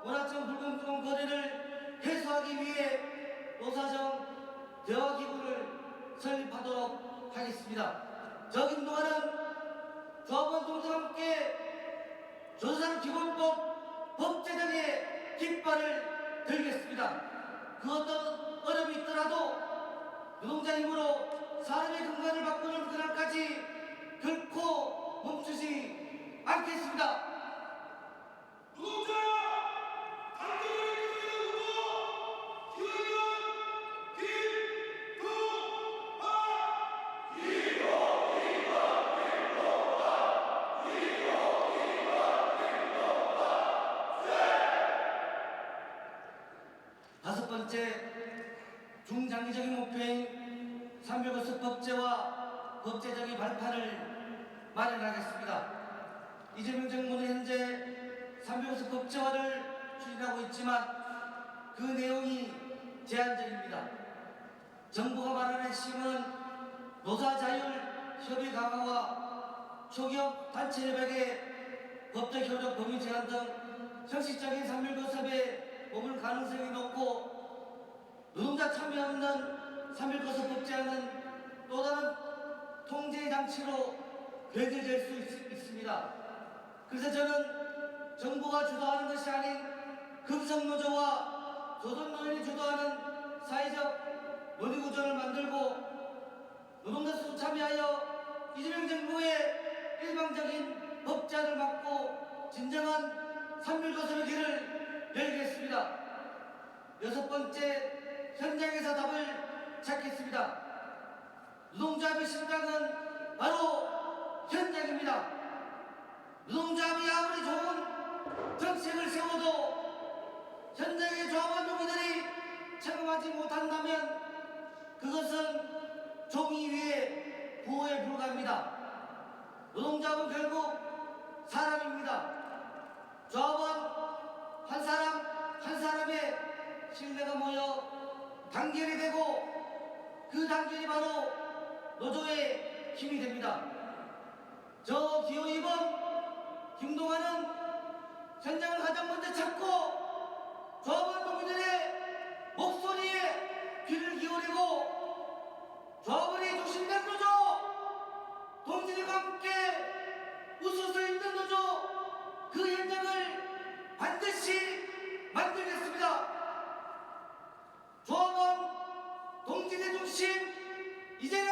Speaker 6: 원화청 불공정 거래를 해소하기 위해 노사정 대화기구를 설립하도록 하겠습니다. 저 김동관은 조합원 동지와 함께 조선산업기본법 법 제정의 깃발을 들겠습니다. 그 어떤 어려움이 있더라도 노동자 힘으로 사람의 건강을 바꾸는 그날까지 결코 멈추지 않겠습니다.
Speaker 4: 노동자 단결을 이루는
Speaker 6: 장기적인 목표인 3.15 법제와 법제적인 발판을 마련하겠습니다. 이재명 정부는 현재 3.15 법제화를 추진하고 있지만 그 내용이 제한적입니다. 정부가 말하는 핵심은 노사 자율 협의 강화와 초기업 단체 협약의 법적 효력 범위 제한 등 형식적인 3.19 섭에 머물 가능성이 높고 노동자 참여 없는 3.19 법제화는 또 다른 통제 장치로 변질될 수 있습니다. 그래서 저는 정부가 주도하는 것이 아닌 금속노조와 조선노인이 주도하는 사회적 논의구조를 만들고 노동자 수도 참여하여 이재명 정부의 일방적인 법제화를 막고 진정한 3.19 섭의 길을 열겠습니다. 6번째, 현장에서 답을 찾겠습니다. 노동조합의 심장은 바로 현장입니다. 노동조합이 아무리 좋은 정책을 세워도 현장의 조합원 노동자들이 체감하지 못한다면 그것은 종이 위에 부호에 불과합니다. 노동조합은 결국 사람입니다. 조합원 한 사람 한 사람의 신뢰가 모여 단결이 되고 그 단결이 바로 노조의 힘이 됩니다. 저 기호 2번 김동완은 현장을 가장 먼저 찾고 조합원 노동자들의 목소리에 귀를 기울이고 조합원이 중심된 노조, 동지들과 함께 웃을 수 있는 노조, 그 현장을 반드시 만들겠습니다. 조합원, 동지들 중심, 이제는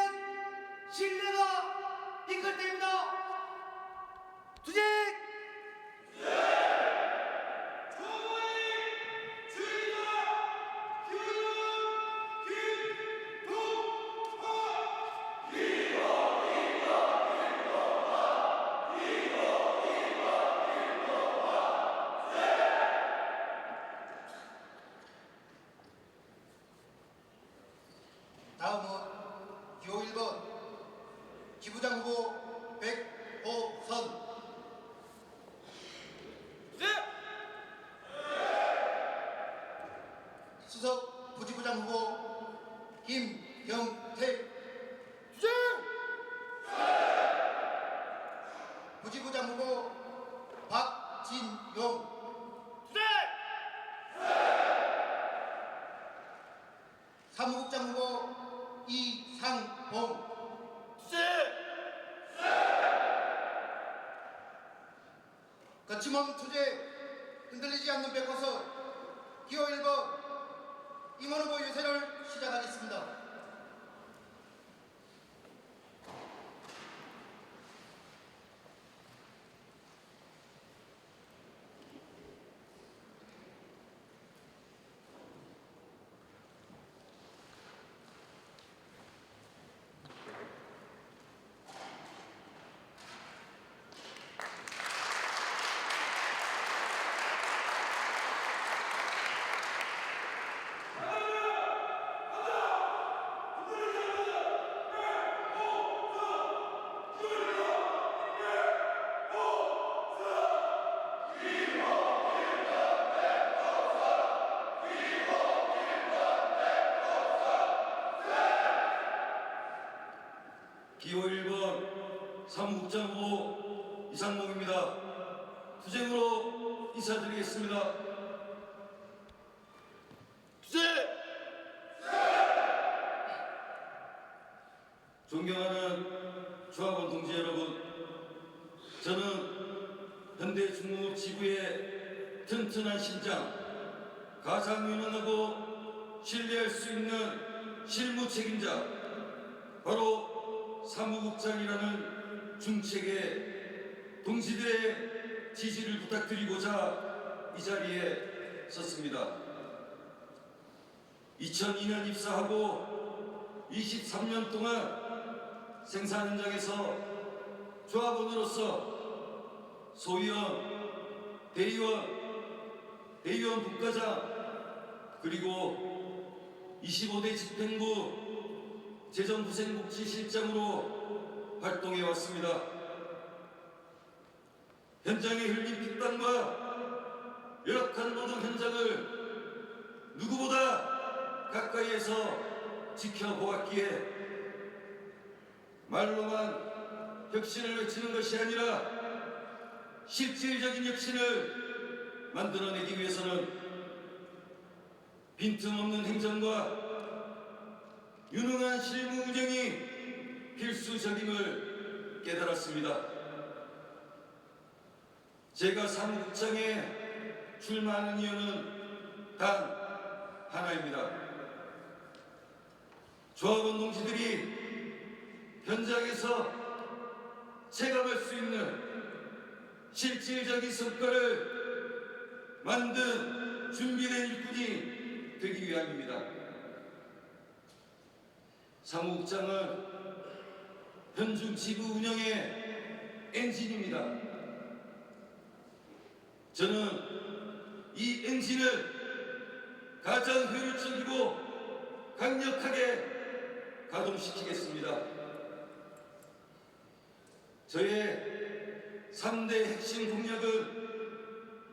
Speaker 6: 신뢰가 이끌 때입니다. 투쟁!
Speaker 1: 다음은 기호 1번 지부장 후보 백호선. 수석 부지부장 후보 김경태. 부지부장 후보 박진용. 사무국장 후보 이상봉. 거침없는 투쟁, 흔들리지 않는 백호선. 기호 1번 임원 후보 유세를 시작하겠습니다.
Speaker 3: 기호 1번 사무국장 후보 이상봉입니다. 투쟁으로 인사드리겠습니다. 투쟁! 존경하는 조합원 동지 여러분, 저는 현대중공업 지구의 튼튼한 심장, 가장 유능하고 신뢰할 수 있는 실무 책임자, 바로 사무국장이라는 중책에 동지들의 지지를 부탁드리고자 이 자리에 섰습니다. 2002년 입사하고 23년 동안 생산 현장에서 조합원으로서 소위원, 대의원, 대의원 국가장, 그리고
Speaker 5: 25대 집행부 재정후생복지실장으로 활동해 왔습니다. 현장에 흘린 피땀과 열악한 노동 현장을 누구보다 가까이에서 지켜보았기에 말로만 혁신을 외치는 것이 아니라 실질적인 혁신을 만들어내기 위해서는 빈틈없는 행정과 유능한 실무 운영이 필수적임을 깨달았습니다. 제가 사무국장에 출마하는 이유는 단 하나입니다. 조합원 동지들이 현장에서 체감할 수 있는 실질적인 성과를 만든 준비된 일꾼이 되기 위함입니다. 사무국장은 현중 지부 운영의 엔진입니다. 저는 이 엔진을 가장 효율적이고 강력하게 가동시키겠습니다. 저의 3대 핵심 공약은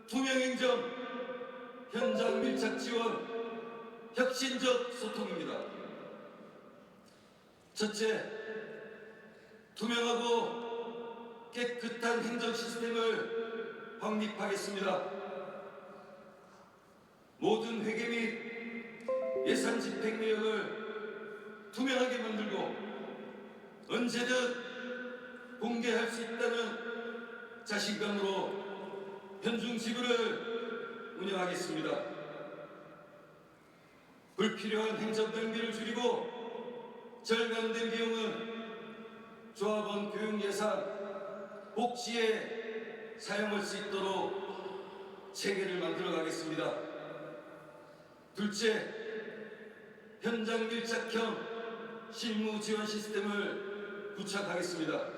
Speaker 5: 투명행정, 현장 밀착 지원, 혁신적 소통입니다. 첫째, 투명하고 깨끗한 행정 시스템을 확립하겠습니다. 모든 회계 및 예산 집행 내역을 투명하게 만들고 언제든 공개할 수 있다는 자신감으로 현중 지부를 운영하겠습니다. 불필요한 행정 낭비를 줄이고 절감된 비용은 조합원 교육 예산, 복지에 사용할 수 있도록 체계를 만들어 가겠습니다. 둘째, 현장 밀착형 실무 지원 시스템을 구축하겠습니다.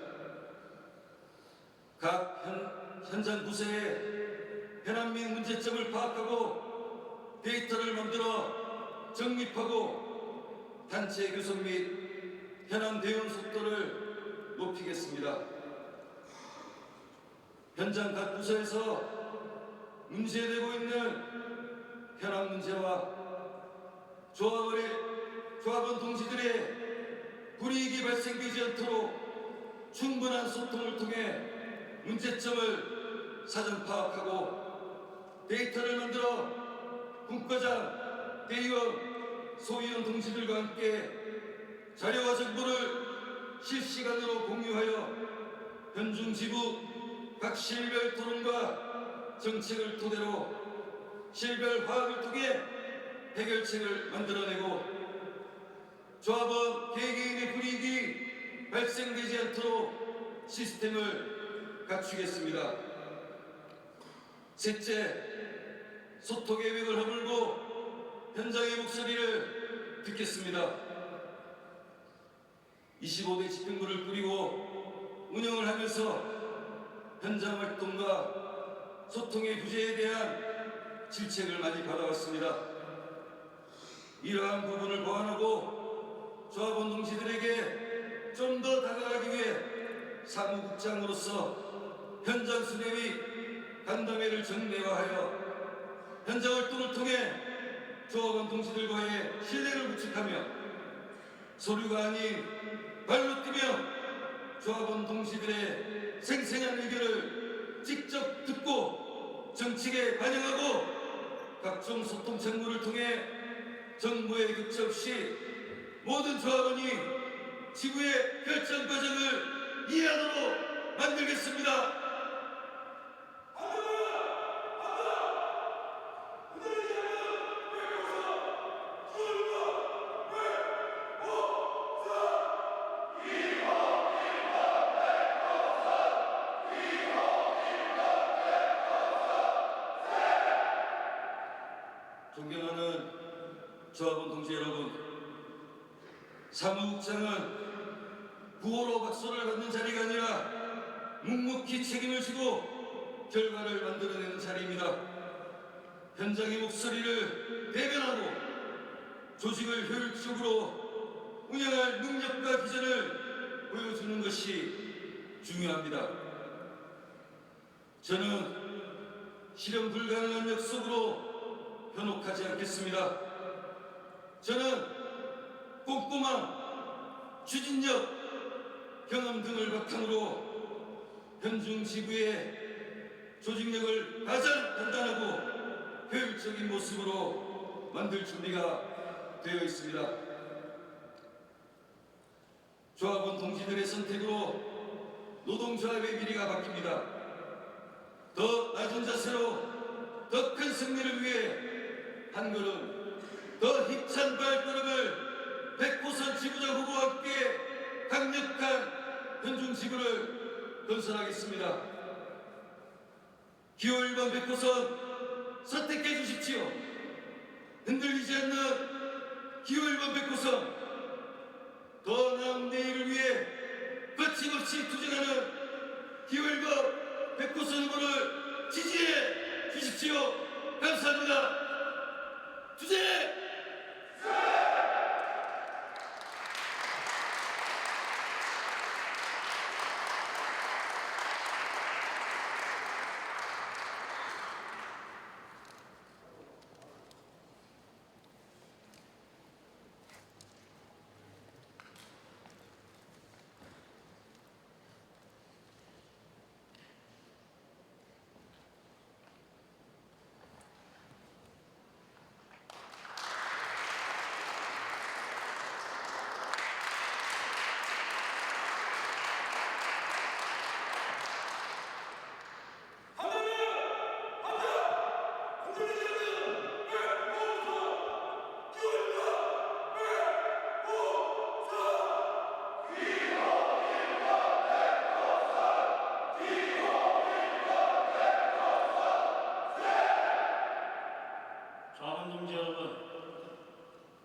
Speaker 5: 각 현장 부서의 현안 및 문제점을 파악하고 데이터를 만들어 정립하고 단체 교섭 및 현안 대응 속도를 높이겠습니다. 현장 각 부서에서 문제되고 있는 현안 문제와 조합원 동지들의 불이익이 발생되지 않도록 충분한 소통을 통해 문제점을 사전 파악하고 데이터를 만들어 분과장, 대의원, 소위원 동지들과 함께 자료와 정보를 실시간으로 공유하여 현중 지부 각 실별 토론과 정책을 토대로 실별 화합을 통해 해결책을 만들어내고 조합원 개개인의 불이익이 발생되지 않도록 시스템을 갖추겠습니다. 셋째, 소통 계획을 허물고 현장의 목소리를 듣겠습니다. 25대 집행부를 꾸리고 운영을 하면서 현장 활동과 소통의 부재에 대한 질책을 많이 받아왔습니다. 이러한 부분을 보완하고 조합원 동지들에게 좀 더 다가가기 위해 사무국장으로서 현장 수뇌위 간담회를 정례화하여 현장 활동을 통해 조합원 동지들과의 신뢰를 구축하며 소류가 아닌 발로 뛰며 조합원 동지들의 생생한 의견을 직접 듣고 정책에 반영하고 각종 소통 창구를 통해 정부의 격차 없이 모든 조합원이 지구의 결정 과정을 이해하도록 만들겠습니다. 존경하는 조합원 동지 여러분, 사무국장은 구호로 박수를 받는 자리가 아니라 묵묵히 책임을 지고 결과를 만들어내는 자리입니다. 현장의 목소리를 대변하고 조직을 효율적으로 운영할 능력과 비전을 보여주는 것이 중요합니다. 저는 실현 불가능한 약속으로 현혹하지 않겠습니다. 저는 꼼꼼한 추진력, 경험 등을 바탕으로 현중 지구의 조직력을 가장 단단하고 효율적인 모습으로 만들 준비가 되어 있습니다. 조합원 동지들의 선택으로 노동조합의 미래가 바뀝니다. 더 낮은 자세로 더 큰 승리를 위해 한 걸음 더 힘찬 발걸음을 100호선 지구장 후보와 함께 강력한 현중 지구를 건설하겠습니다. 기호 1번 100호선 선택해 주십시오. 흔들리지 않는 기호 1번 100호선, 더 나은 내일을 위해 거침없이 투쟁하는 기호 1번 100호선 후보를 지지해 주십시오. 감사합니다. 투쟁!
Speaker 7: 조합원 동지 여러분,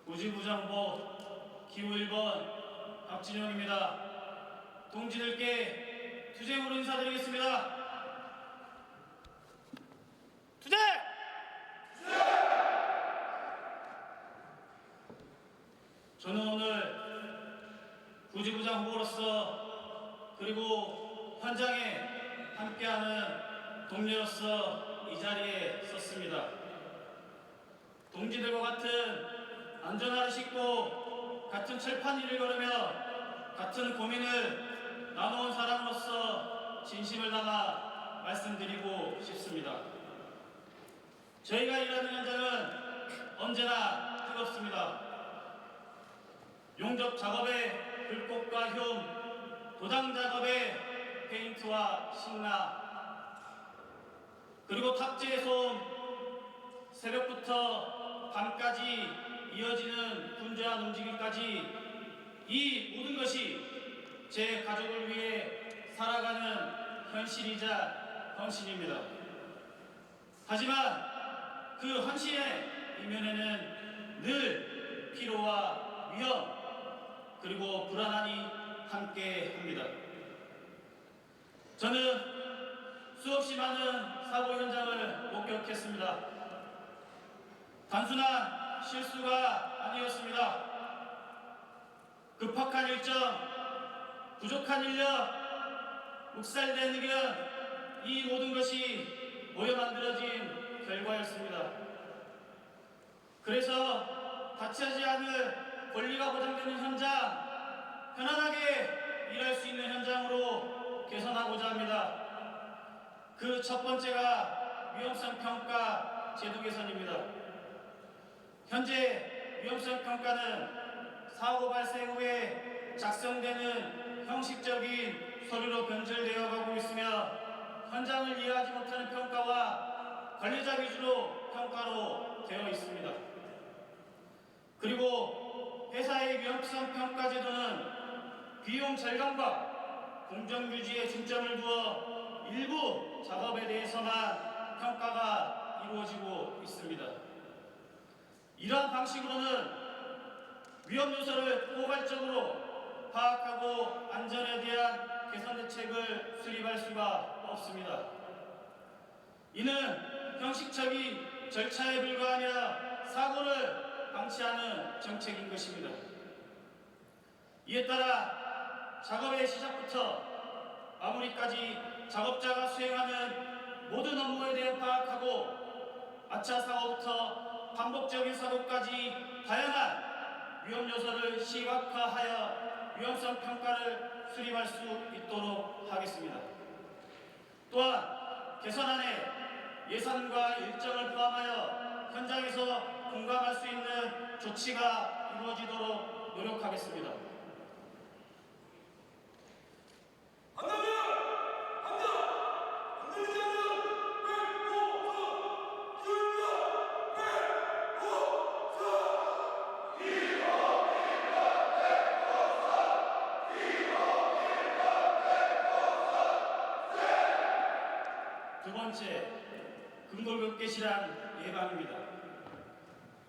Speaker 7: 우지부장보 기호 1번 박진영입니다. 동지들께 투쟁으로 인사드리겠습니다. 투쟁! 저는 오늘 부지부장 후보로서 그리고 현장에 함께하는 동료로서 이 자리에 섰습니다. 동지들과 같은 안전화를 싣고 같은 칠판 위를 걸으며 같은 고민을 나눠온 사람으로서 진심을 담아 말씀드리고 싶습니다. 저희가 일하는 현장은 언제나 뜨겁습니다. 용접 작업의 불꽃과 흉, 도장 작업의 페인트와 신나, 그리고 탁재의 소음, 새벽부터 밤까지 이어지는 분주한 움직임까지 이 모든 것이 제 가족을 위해 살아가는 현실이자 헌신입니다. 하지만 그 헌신의 이면에는 늘 피로와 위험 그리고 불안함이 함께합니다. 저는 수없이 많은 사고 현장을 목격했습니다. 단순한 실수가 아니었습니다. 급박한 일정, 부족한 인력, 묵살된 의견, 이 모든 것이 모여 만들어진 결과였습니다. 그래서 다치지 않을 권리가 보장되는 현장, 편안하게 일할 수 있는 현장으로 개선하고자 합니다. 그 첫 번째가 위험성 평가 제도 개선입니다. 현재 위험성 평가는 사고 발생 후에 작성되는 형식적인 서류로 변질되어 가고 있으며 현장을 이해하지 못하는 평가와 관리자 위주로 평가로 되어 있습니다. 그리고 회사의 위험성 평가 제도는 비용 절감과 공정 유지에 중점을 두어 일부 작업에 대해서만 평가가 이루어지고 있습니다. 이러한 방식으로는 위험 요소를 포괄적으로 파악하고 안전에 대한 개선 대책을 수립할 수가 없습니다. 이는 형식적인 절차에 불과하며 사고를 방치하는 정책인 것입니다. 이에 따라 작업의 시작부터 마무리까지 작업자가 수행하는 모든 업무에 대해 파악하고 아차 사고부터 반복적인 사고까지 다양한 위험 요소를 시각화하여 위험성 평가를 수립할 수 있도록 하겠습니다. 또한 개선안에 예산과 일정을 포함하여 현장에서 공감할 수 있는 조치가 이루어지도록 노력하겠습니다. 두 번째, 근골격계실한 예방입니다.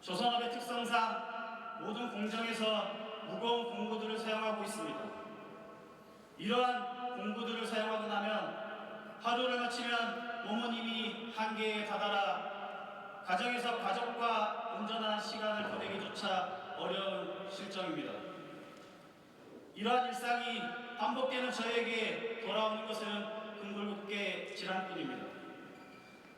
Speaker 7: 조선업의 특성상 모든 공정에서 무거운 공구들을 사용하고 있습니다. 이러한 공구들을 사용하고 나면 하루를 마치면 몸은 이미 한계에 다다라 가정에서 가족과 온전한 시간을 보내기조차 어려운 실정입니다. 이러한 일상이 반복되는 저에게 돌아오는 것은 근골격계 질환뿐입니다.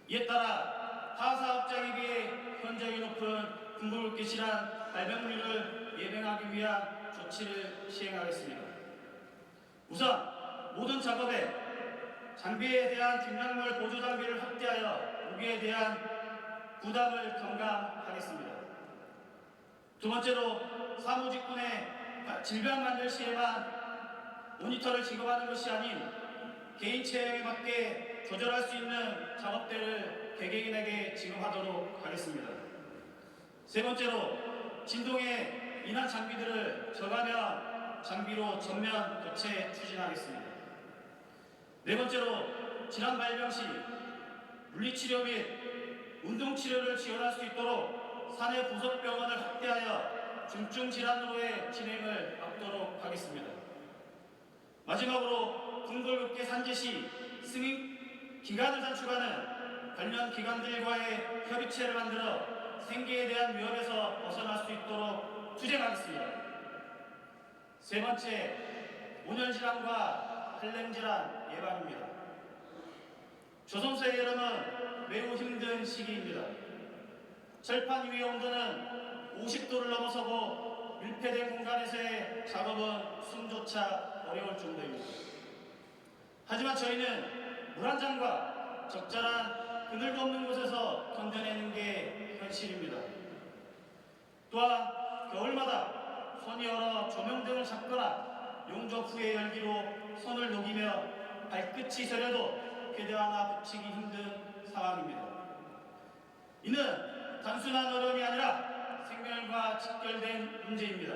Speaker 7: 이에 따라 타 사업장에 비해 현저히 높은 근골격계 질환 발병률을 예방하기 위한 조치를 시행하겠습니다. 우선 모든 작업에 장비에 대한 긴장물 보조 장비를 확대하여 무게에 대한 부담을 경감하겠습니다. 두 번째로 사무직군의 질병 관절 시에만 모니터를 지급하는 것이 아닌 개인 체형에 맞게 조절할 수 있는 작업대를 개개인에게 지급하도록 하겠습니다. 세 번째로 진동에 인한 장비들을 저감형 장비로 전면 교체 추진하겠습니다. 네 번째로 질환 발병 시 물리치료 및 운동치료를 지원할 수 있도록 사내 부속병원을 확대하여 중증 질환으로의 진행을 막도록 하겠습니다. 마지막으로 근골격계 산재 시 승인 기간을 단축하는 관련 기관들과의 협의체를 만들어 생계에 대한 위협에서 벗어날 수 있도록 투쟁하겠습니다. 세 번째, 온열질환과 한랭질환 예방입니다. 조선소의 여름은 매우 힘든 시기입니다. 철판 위의 온도는 50도를 넘어서고 밀폐된 공간에서의 작업은 숨조차 어려울 정도입니다. 하지만 저희는 물 한 잔과 적절한 그늘도 없는 곳에서 견뎌내는 게 현실입니다. 또한 겨울마다 손이 얼어 조명등을 잡거나 용접 후의 열기로 손을 녹이며 발끝이 저려도 궤대 하나 붙이기 힘든 상황입니다. 이는 단순한 어려움이 아니라 생명과 직결된 문제입니다.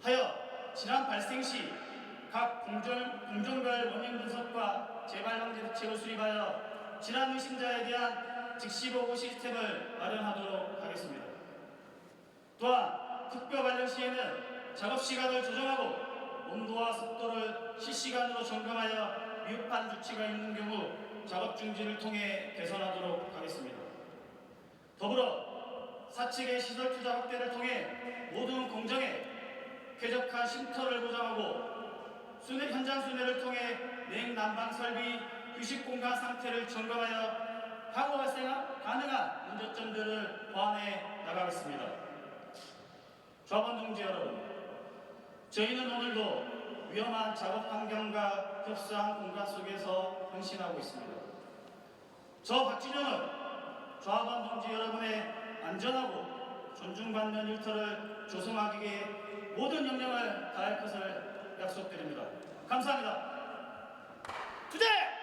Speaker 7: 하여 질환 발생 시 각 공정별 원인 분석과 재발 방지 대책을 수립하여 질환 의심자에 대한 즉시 보고 시스템을 마련하도록 하겠습니다. 또한 특별 발령 시에는 작업 시간을 조정하고 온도와 습도를 실시간으로 점검하여 위급한 조치가 있는 경우 작업 중지를 통해 개선하도록 하겠습니다. 더불어 사측의 시설 투자 확대를 통해 모든 공정에 쾌적한 쉼터를 보장하고 현장 순회를 통해 냉난방 설비, 휴식 공간 상태를 점검하여 향후 발생 가능한 문제점들을 보완해 나가겠습니다. 조합원 동지 여러분, 저희는 오늘도 위험한 작업 환경과 협소한 공간 속에서 헌신하고 있습니다. 저 박진영은 조합원 동지 여러분의 안전하고 존중받는 일터를 조성하기 위해 모든 역량을 다할 것을 약속드립니다. 감사합니다. 투쟁!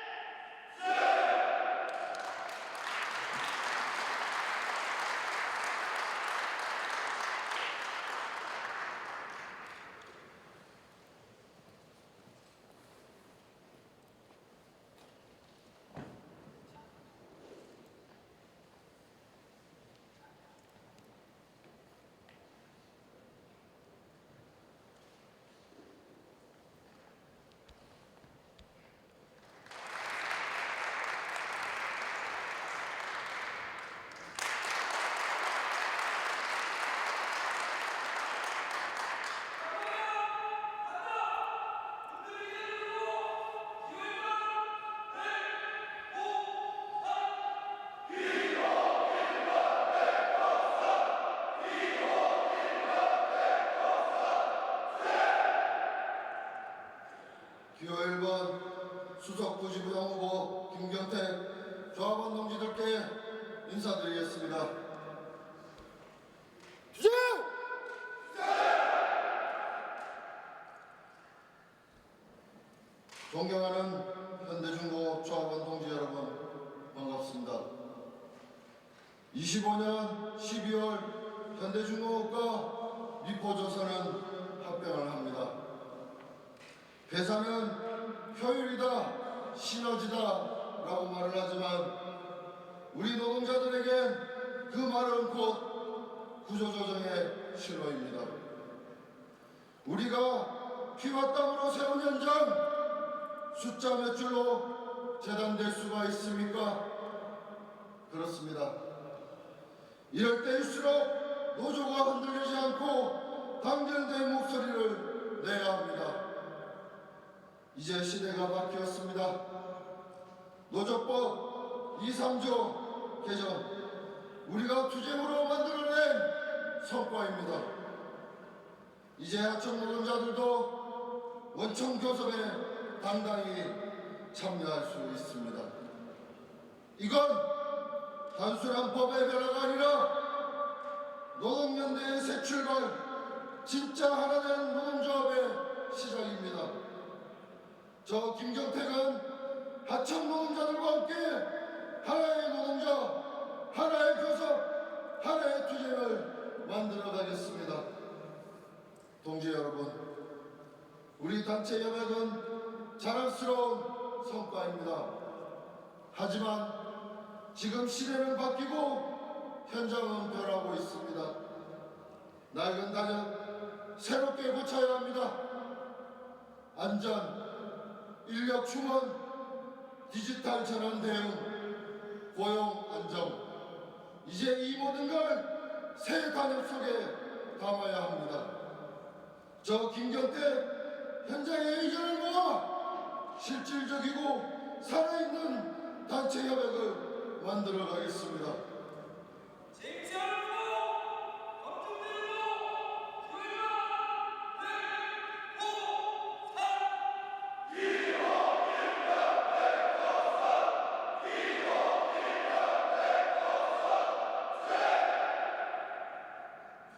Speaker 8: 존경하는 현대중공업 조합원 동지 여러분, 반갑습니다. 25년 12월 현대중공업과 미포조선은 합병을 합니다. 회사는 효율이다, 시너지다 라고 말을 하지만 우리 노동자들에겐 그 말은 곧 구조조정의 실로입니다. 우리가 피와 땀으로 세운 현장 숫자 몇 줄로 재단될 수가 있습니까? 그렇습니다. 이럴 때일수록 노조가 흔들리지 않고 단결된 목소리를 내야 합니다. 이제 시대가 바뀌었습니다. 노조법 2, 3조 개정, 우리가 투쟁으로 만들어낸 성과입니다. 이제 하청 노동자들도 원청 교섭에 당당히 참여할 수 있습니다. 이건 단순한 법의 변화가 아니라 노동연대의 새 출발, 진짜 하나된 노동조합의 시작입니다. 저 김경택은 하청 노동자들과 함께 하나의 노동자, 하나의 교섭, 하나의 투쟁을 만들어 가겠습니다. 동지 여러분, 우리 단체 협약은 자랑스러운 성과입니다. 하지만 지금 시대는 바뀌고 현장은 변하고 있습니다. 낡은 단역 새롭게 고쳐야 합니다. 안전, 인력 충원, 디지털 전환 대응, 고용 안정, 이제 이 모든 걸 새 단역 속에 담아야 합니다. 저 김경태 현장의 의견을 모아 실질적이고 살아있는 단체 협약을 만들어 가겠습니다.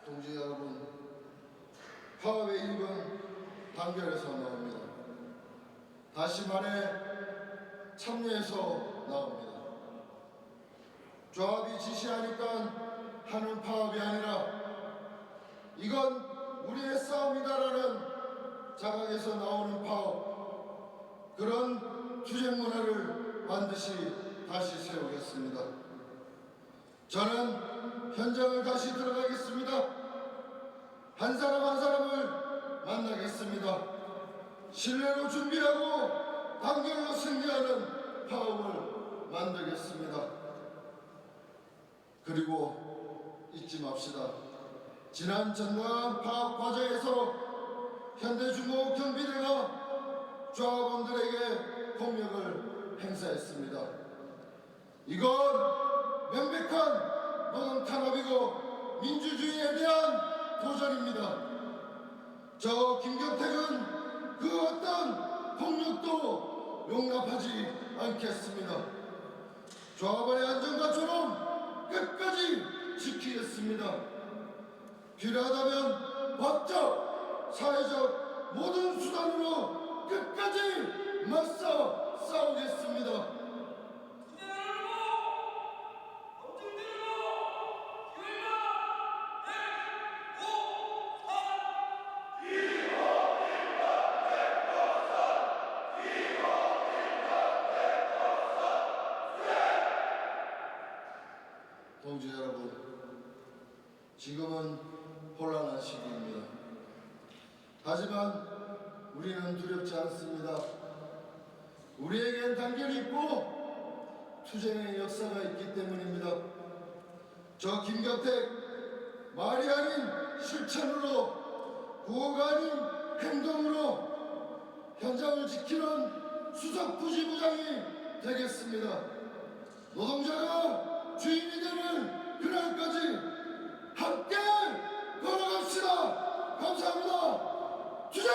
Speaker 8: 동지 여러분, 파업의 힘은 단결에서 나옵니다. 다시 말해 참여에서 나옵니다. 조합이 지시하니까 하는 파업이 아니라 이건 우리의 싸움이다라는 자각에서 나오는 파업, 그런 투쟁 문화를 반드시 다시 세우겠습니다. 저는 현장을 다시 들어가겠습니다. 한 사람 한 사람을 만나겠습니다. 신뢰로 준비하고 단결로 승리하는 파업을 만들겠습니다. 그리고 잊지 맙시다. 지난 전남 파업 과정에서 현대중공업 경비대가 조합원들에게 폭력을 행사했습니다. 이건 명백한 노동 탄압이고 민주주의에 대한 도전입니다. 저 김경택은 그 어떤 폭력도 용납하지 않겠습니다. 조합원의 안전과 존엄 끝까지 지키겠습니다. 필요하다면 법적, 사회적 모든 수단으로 끝까지 맞서 싸우겠습니다. 동지 여러분, 지금은 혼란한 시기입니다. 하지만 우리는 두렵지 않습니다. 우리에겐 단결이 있고 투쟁의 역사가 있기 때문입니다. 저 김경택, 말이 아닌 실천으로, 구호가 아닌 행동으로 현장을 지키는 수석 부지부장이 되겠습니다. 노동자가 주인이 되는 그날까지 함께 걸어갑시다. 감사합니다. 투쟁!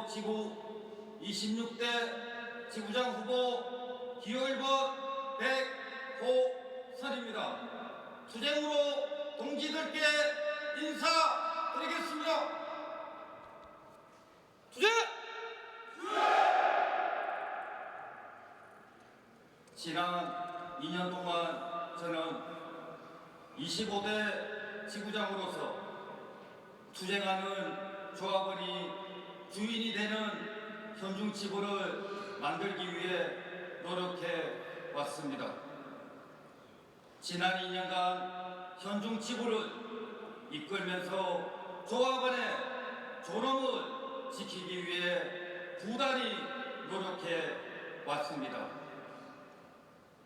Speaker 5: 지구 26대 지구장 후보 기호 1번 백호선입니다. 투쟁으로 동지들께 인사드리겠습니다. 투쟁! 지난 2년 동안 저는 25대 지구장으로서 투쟁하는 조합원이 주인이 되는 현중지구를 만들기 위해 노력해 왔습니다. 지난 2년간 현중지구를 이끌면서 조합원의 존엄을 지키기 위해 부단히 노력해 왔습니다.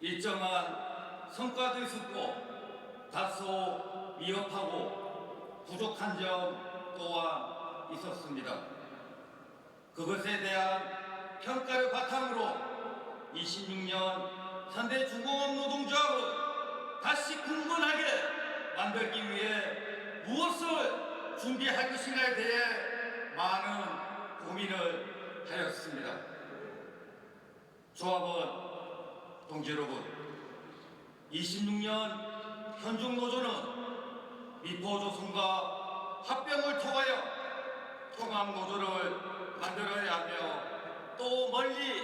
Speaker 5: 일정한 성과도 있었고 다소 미흡하고 부족한 점 또한 있었습니다. 그것에 대한 평가를 바탕으로 26년 현대중공업 노동조합을 다시 근본하게 만들기 위해 무엇을 준비할 것인가에 대해 많은 고민을 하였습니다. 조합원 동지 여러분, 26년 현중노조는 미포조선과 합병을 통하여 통합노조를 만들어야 하며 또 멀리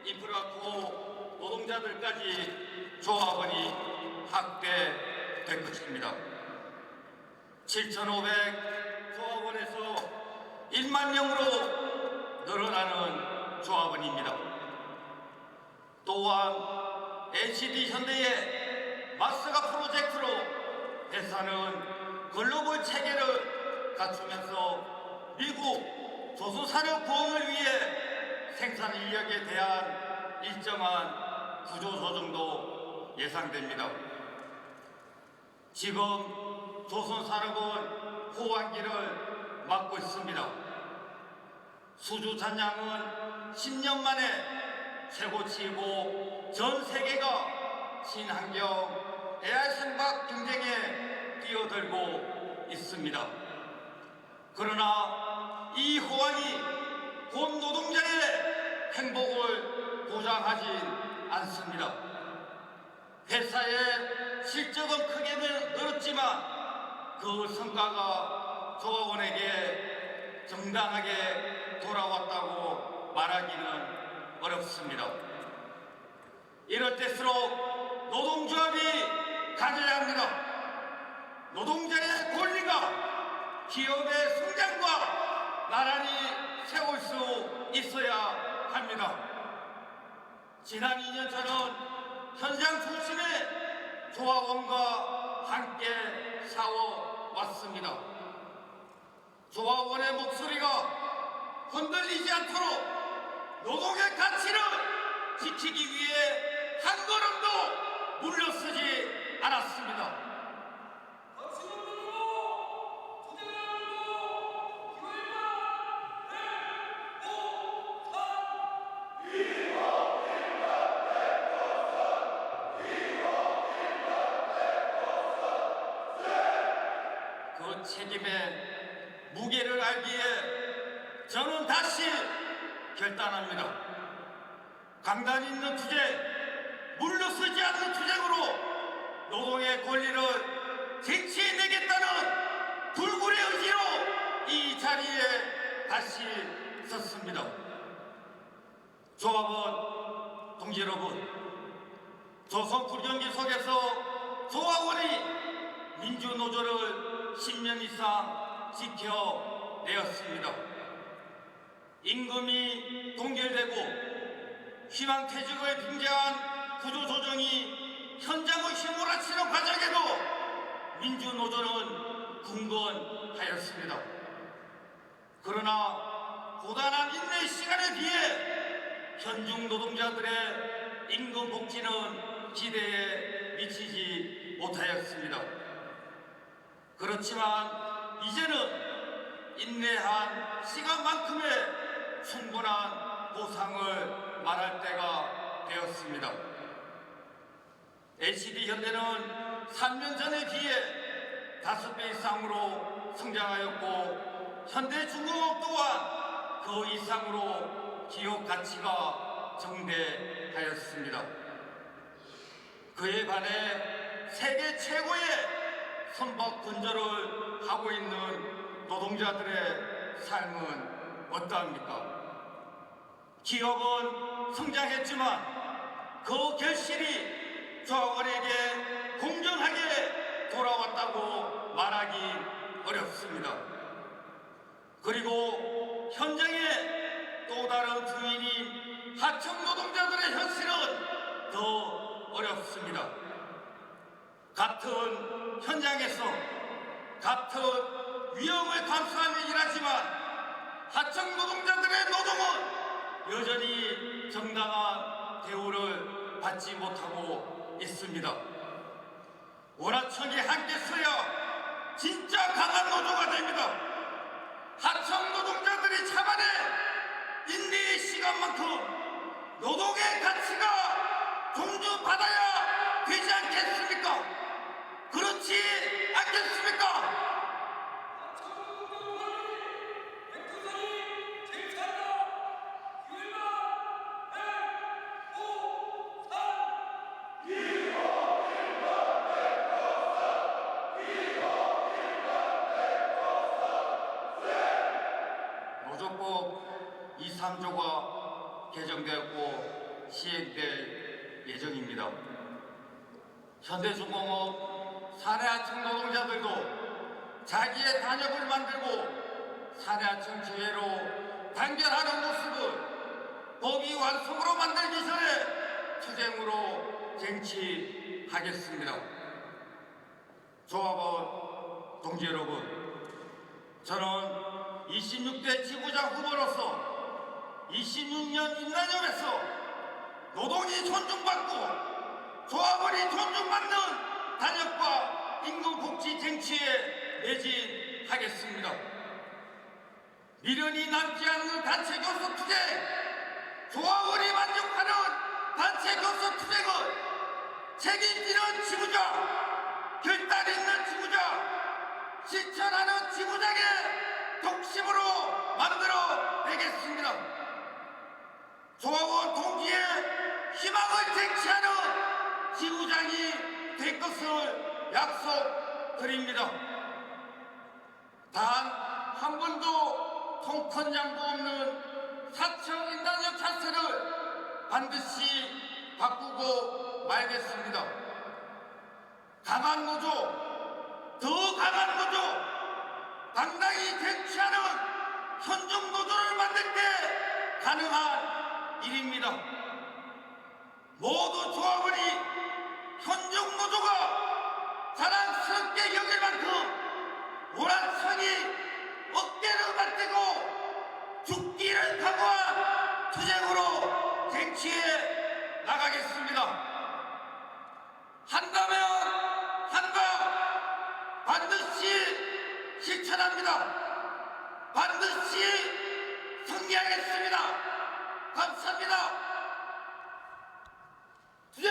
Speaker 5: 인프라코 노동자들까지 조합원이 확대될 것입니다. 7,500 조합원에서 1만 명으로 늘어나는 조합원입니다. 또한 LCD 현대의 마스가 프로젝트로 회사는 글로벌 체계를 갖추면서 미국 조선산업 부흥을 위해 생산 인력에 대한 일정한 구조 조정도 예상됩니다. 지금 조선산업은 호황기를 맞고 있습니다. 수주 잔량은 10년 만에 최고치이고 전 세계가 친환경 AI 생박 경쟁에 뛰어들고 있습니다. 그러나 이 호황이 본 노동자의 행복을 보장하진 않습니다. 회사의 실적은 크게 늘었지만 그 성과가 조합원에게 정당하게 돌아왔다고 말하기는 어렵습니다. 이럴 때일수록 노동조합이 가져야 합니다. 노동자의 권리가 기업의 성장과 나란히 세울 수 있어야 합니다. 지난 2년 저는 현장 중심의 조합원과 함께 싸워왔습니다. 조합원의 목소리가 흔들리지 않도록 노동의 가치를 지키기 위해 한 걸음도 물러서지 않았습니다. 그 책임의 무게를 알기에 저는 다시 결단합니다. 강단 있는 투쟁, 물러서지 않는 투쟁으로 노동의 권리를 쟁취해내겠다는 불굴의 의지로 이 자리에 다시 섰습니다. 조합원 동지 여러분, 조선 불경기 속에서 조합원이 민주노조를 10년 이상 지켜내었습니다. 임금이 동결되고 희망퇴직을 빙자한 구조조정이 현장을 휘몰아치는 과정에도 민주노조는 굳건하였습니다. 그러나 고단한 인내 시간에 비해 현중 노동자들의 임금 복지는 기대에 미치지 못하였습니다. 그렇지만 이제는 인내한 시간만큼의 충분한 보상을 말할 때가 되었습니다. LCD 현대는 3년 전에 비해 5배 이상으로 성장하였고 현대중공업 또한
Speaker 9: 그 이상으로 기업 가치가 정대하였습니다. 그에 반해 세계 최고의 선박 건조를 하고 있는 노동자들의 삶은 어떠합니까? 기업은 성장했지만 그 결실이 조합원에게 공정하게 돌아왔다고 말하기 어렵습니다. 그리고 현장의 또 다른 주인인 하청 노동자들의 현실은 더 어렵습니다. 같은 현장에서 같은 위험을 감수하며 일하지만 하청 노동자들의 노동은 여전히 정당한 대우를 받지 못하고 있습니다. 원하청이 함께 서야 진짜 강한 노조가 됩니다. 하청 노동자들이 참아내 인내의 시간만큼 노동의 가치가 존중받아야 되지 않겠습니까? 그렇지 않겠습니까? 노조법 23조가 개정되었고 시행될 예정입니다. 현대중공업 사내하청 노동자들도 자기의 단협을 만들고 사내하청 지회로 단결하는 모습을 법이 완성으로 만들기 전에 투쟁으로 쟁취하겠습니다. 조합원 동지 여러분, 저는 26대 지부장 후보로서 26년 임난협에서 노동이 존중받고 조합원이 존중받는 단협과 임금복지 쟁취에 매진하겠습니다. 미련이 남지 않는 단체 교섭 투쟁, 조합원이 만족하는 단체 교섭 투쟁은 책임지는 지부장, 결단 있는 지부장, 실천하는 지부장의 독심으로 만들어내겠습니다. 조합원 동지의 희망을 쟁취하는 지부장이 될 것을 약속드립니다. 단 한 번도 통큰 양보 없는 사청 인단협 자세를 반드시 바꾸고 말겠습니다. 강한 노조, 더 강한 노조, 당당히 쟁취하는 현중 노조를 만들 때 가능한 일입니다. 모두 조합원이 현중 노조가 자랑스럽게 여길 만큼 원한청이 어깨를 맞대고 죽기를 각오한 투쟁으로 쟁취해 나가겠습니다. 한다면 한다, 반드시 실천합니다. 반드시 승리하겠습니다. 감사합니다. 투쟁!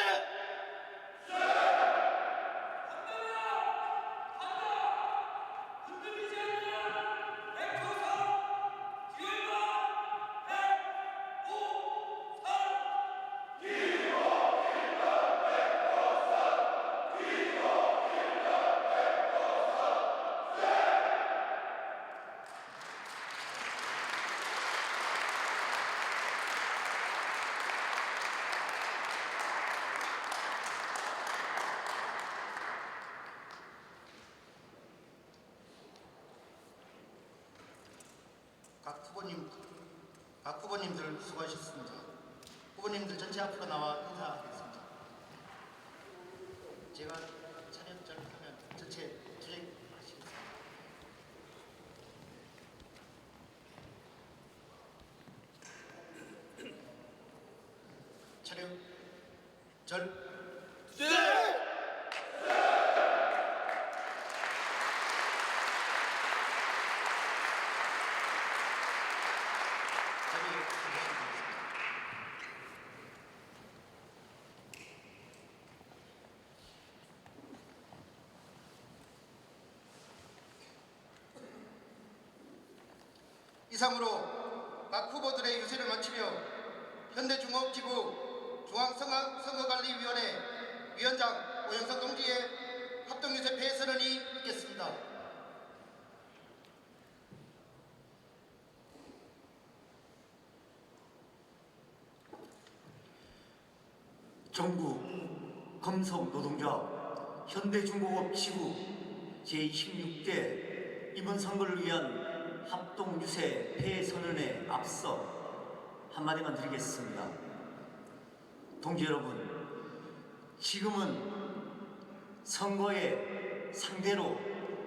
Speaker 1: 각 후보님들 수고하셨습니다. 후보님들 전체 앞으로 나와 인사하겠습니다. 제가 차례를 하면 전체 투쟁하시겠습니다. 차렷 절 이상으로 각 후보들의 유세를 마치며 현대중공업지부 중앙선거관리위원회 위원장 오영석 동지의 합동유세 폐선언이 있겠습니다.
Speaker 2: 전국 금속노동조합 현대중공업 지부 제26대 이번 선거를 위한 합동유세 폐선언에 앞서 한마디만 드리겠습니다. 동지 여러분, 지금은 선거의 상대로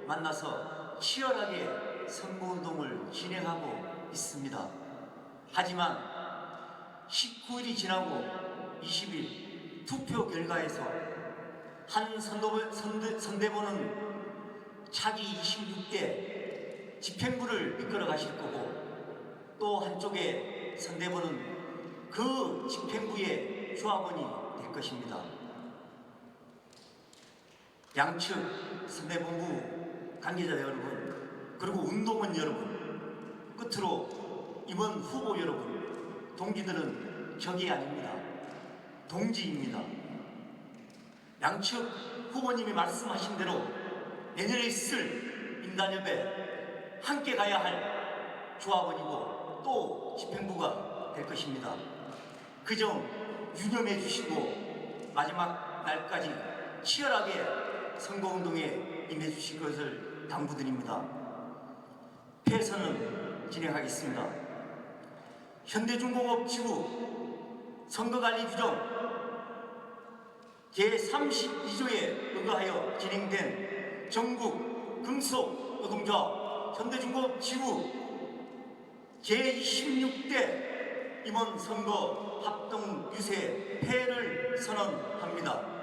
Speaker 2: 만나서 치열하게 선거운동을 진행하고 있습니다. 하지만 19일이 지나고 20일 투표 결과에서 한 선대본은 차기 26대 집행부를 이끌어 가실 거고 또 한쪽의 선대본은 그 집행부의 조합원이 될 것입니다. 양측 선대본부 관계자 여러분, 그리고 운동원 여러분, 끝으로 이번 후보 여러분, 동지들은 적이 아닙니다. 동지입니다. 양측 후보님이 말씀하신 대로 내년에 있을 인단협에 함께 가야 할 조합원이고 또 집행부가 될 것입니다. 그 점 유념해 주시고 마지막 날까지 치열하게 선거운동에 임해 주실 것을 당부드립니다. 폐선은 진행하겠습니다. 현대중공업 지부 선거관리규정 제32조에 의거하여 진행된 전국 금속노동조합 현대중공업 지부 제26대 임원 선거 합동 유세 폐를 선언합니다.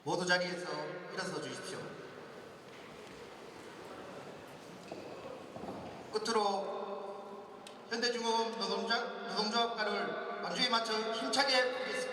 Speaker 1: 모두 자리에서 일어서 주십시오. 끝으로 현대중공업 노동조합가를 완주에 맞춰 힘차게 부르겠습니다.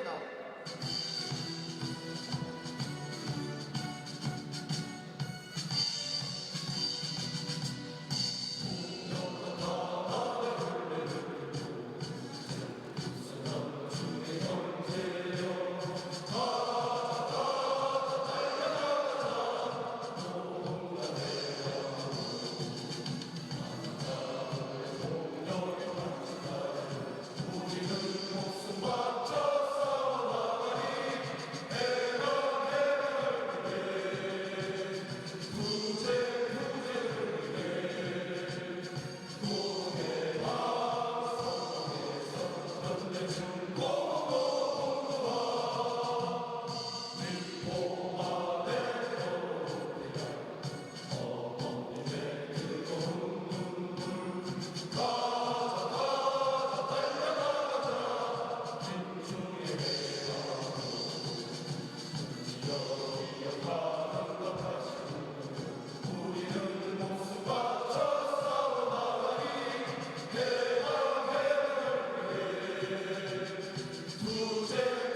Speaker 4: 주제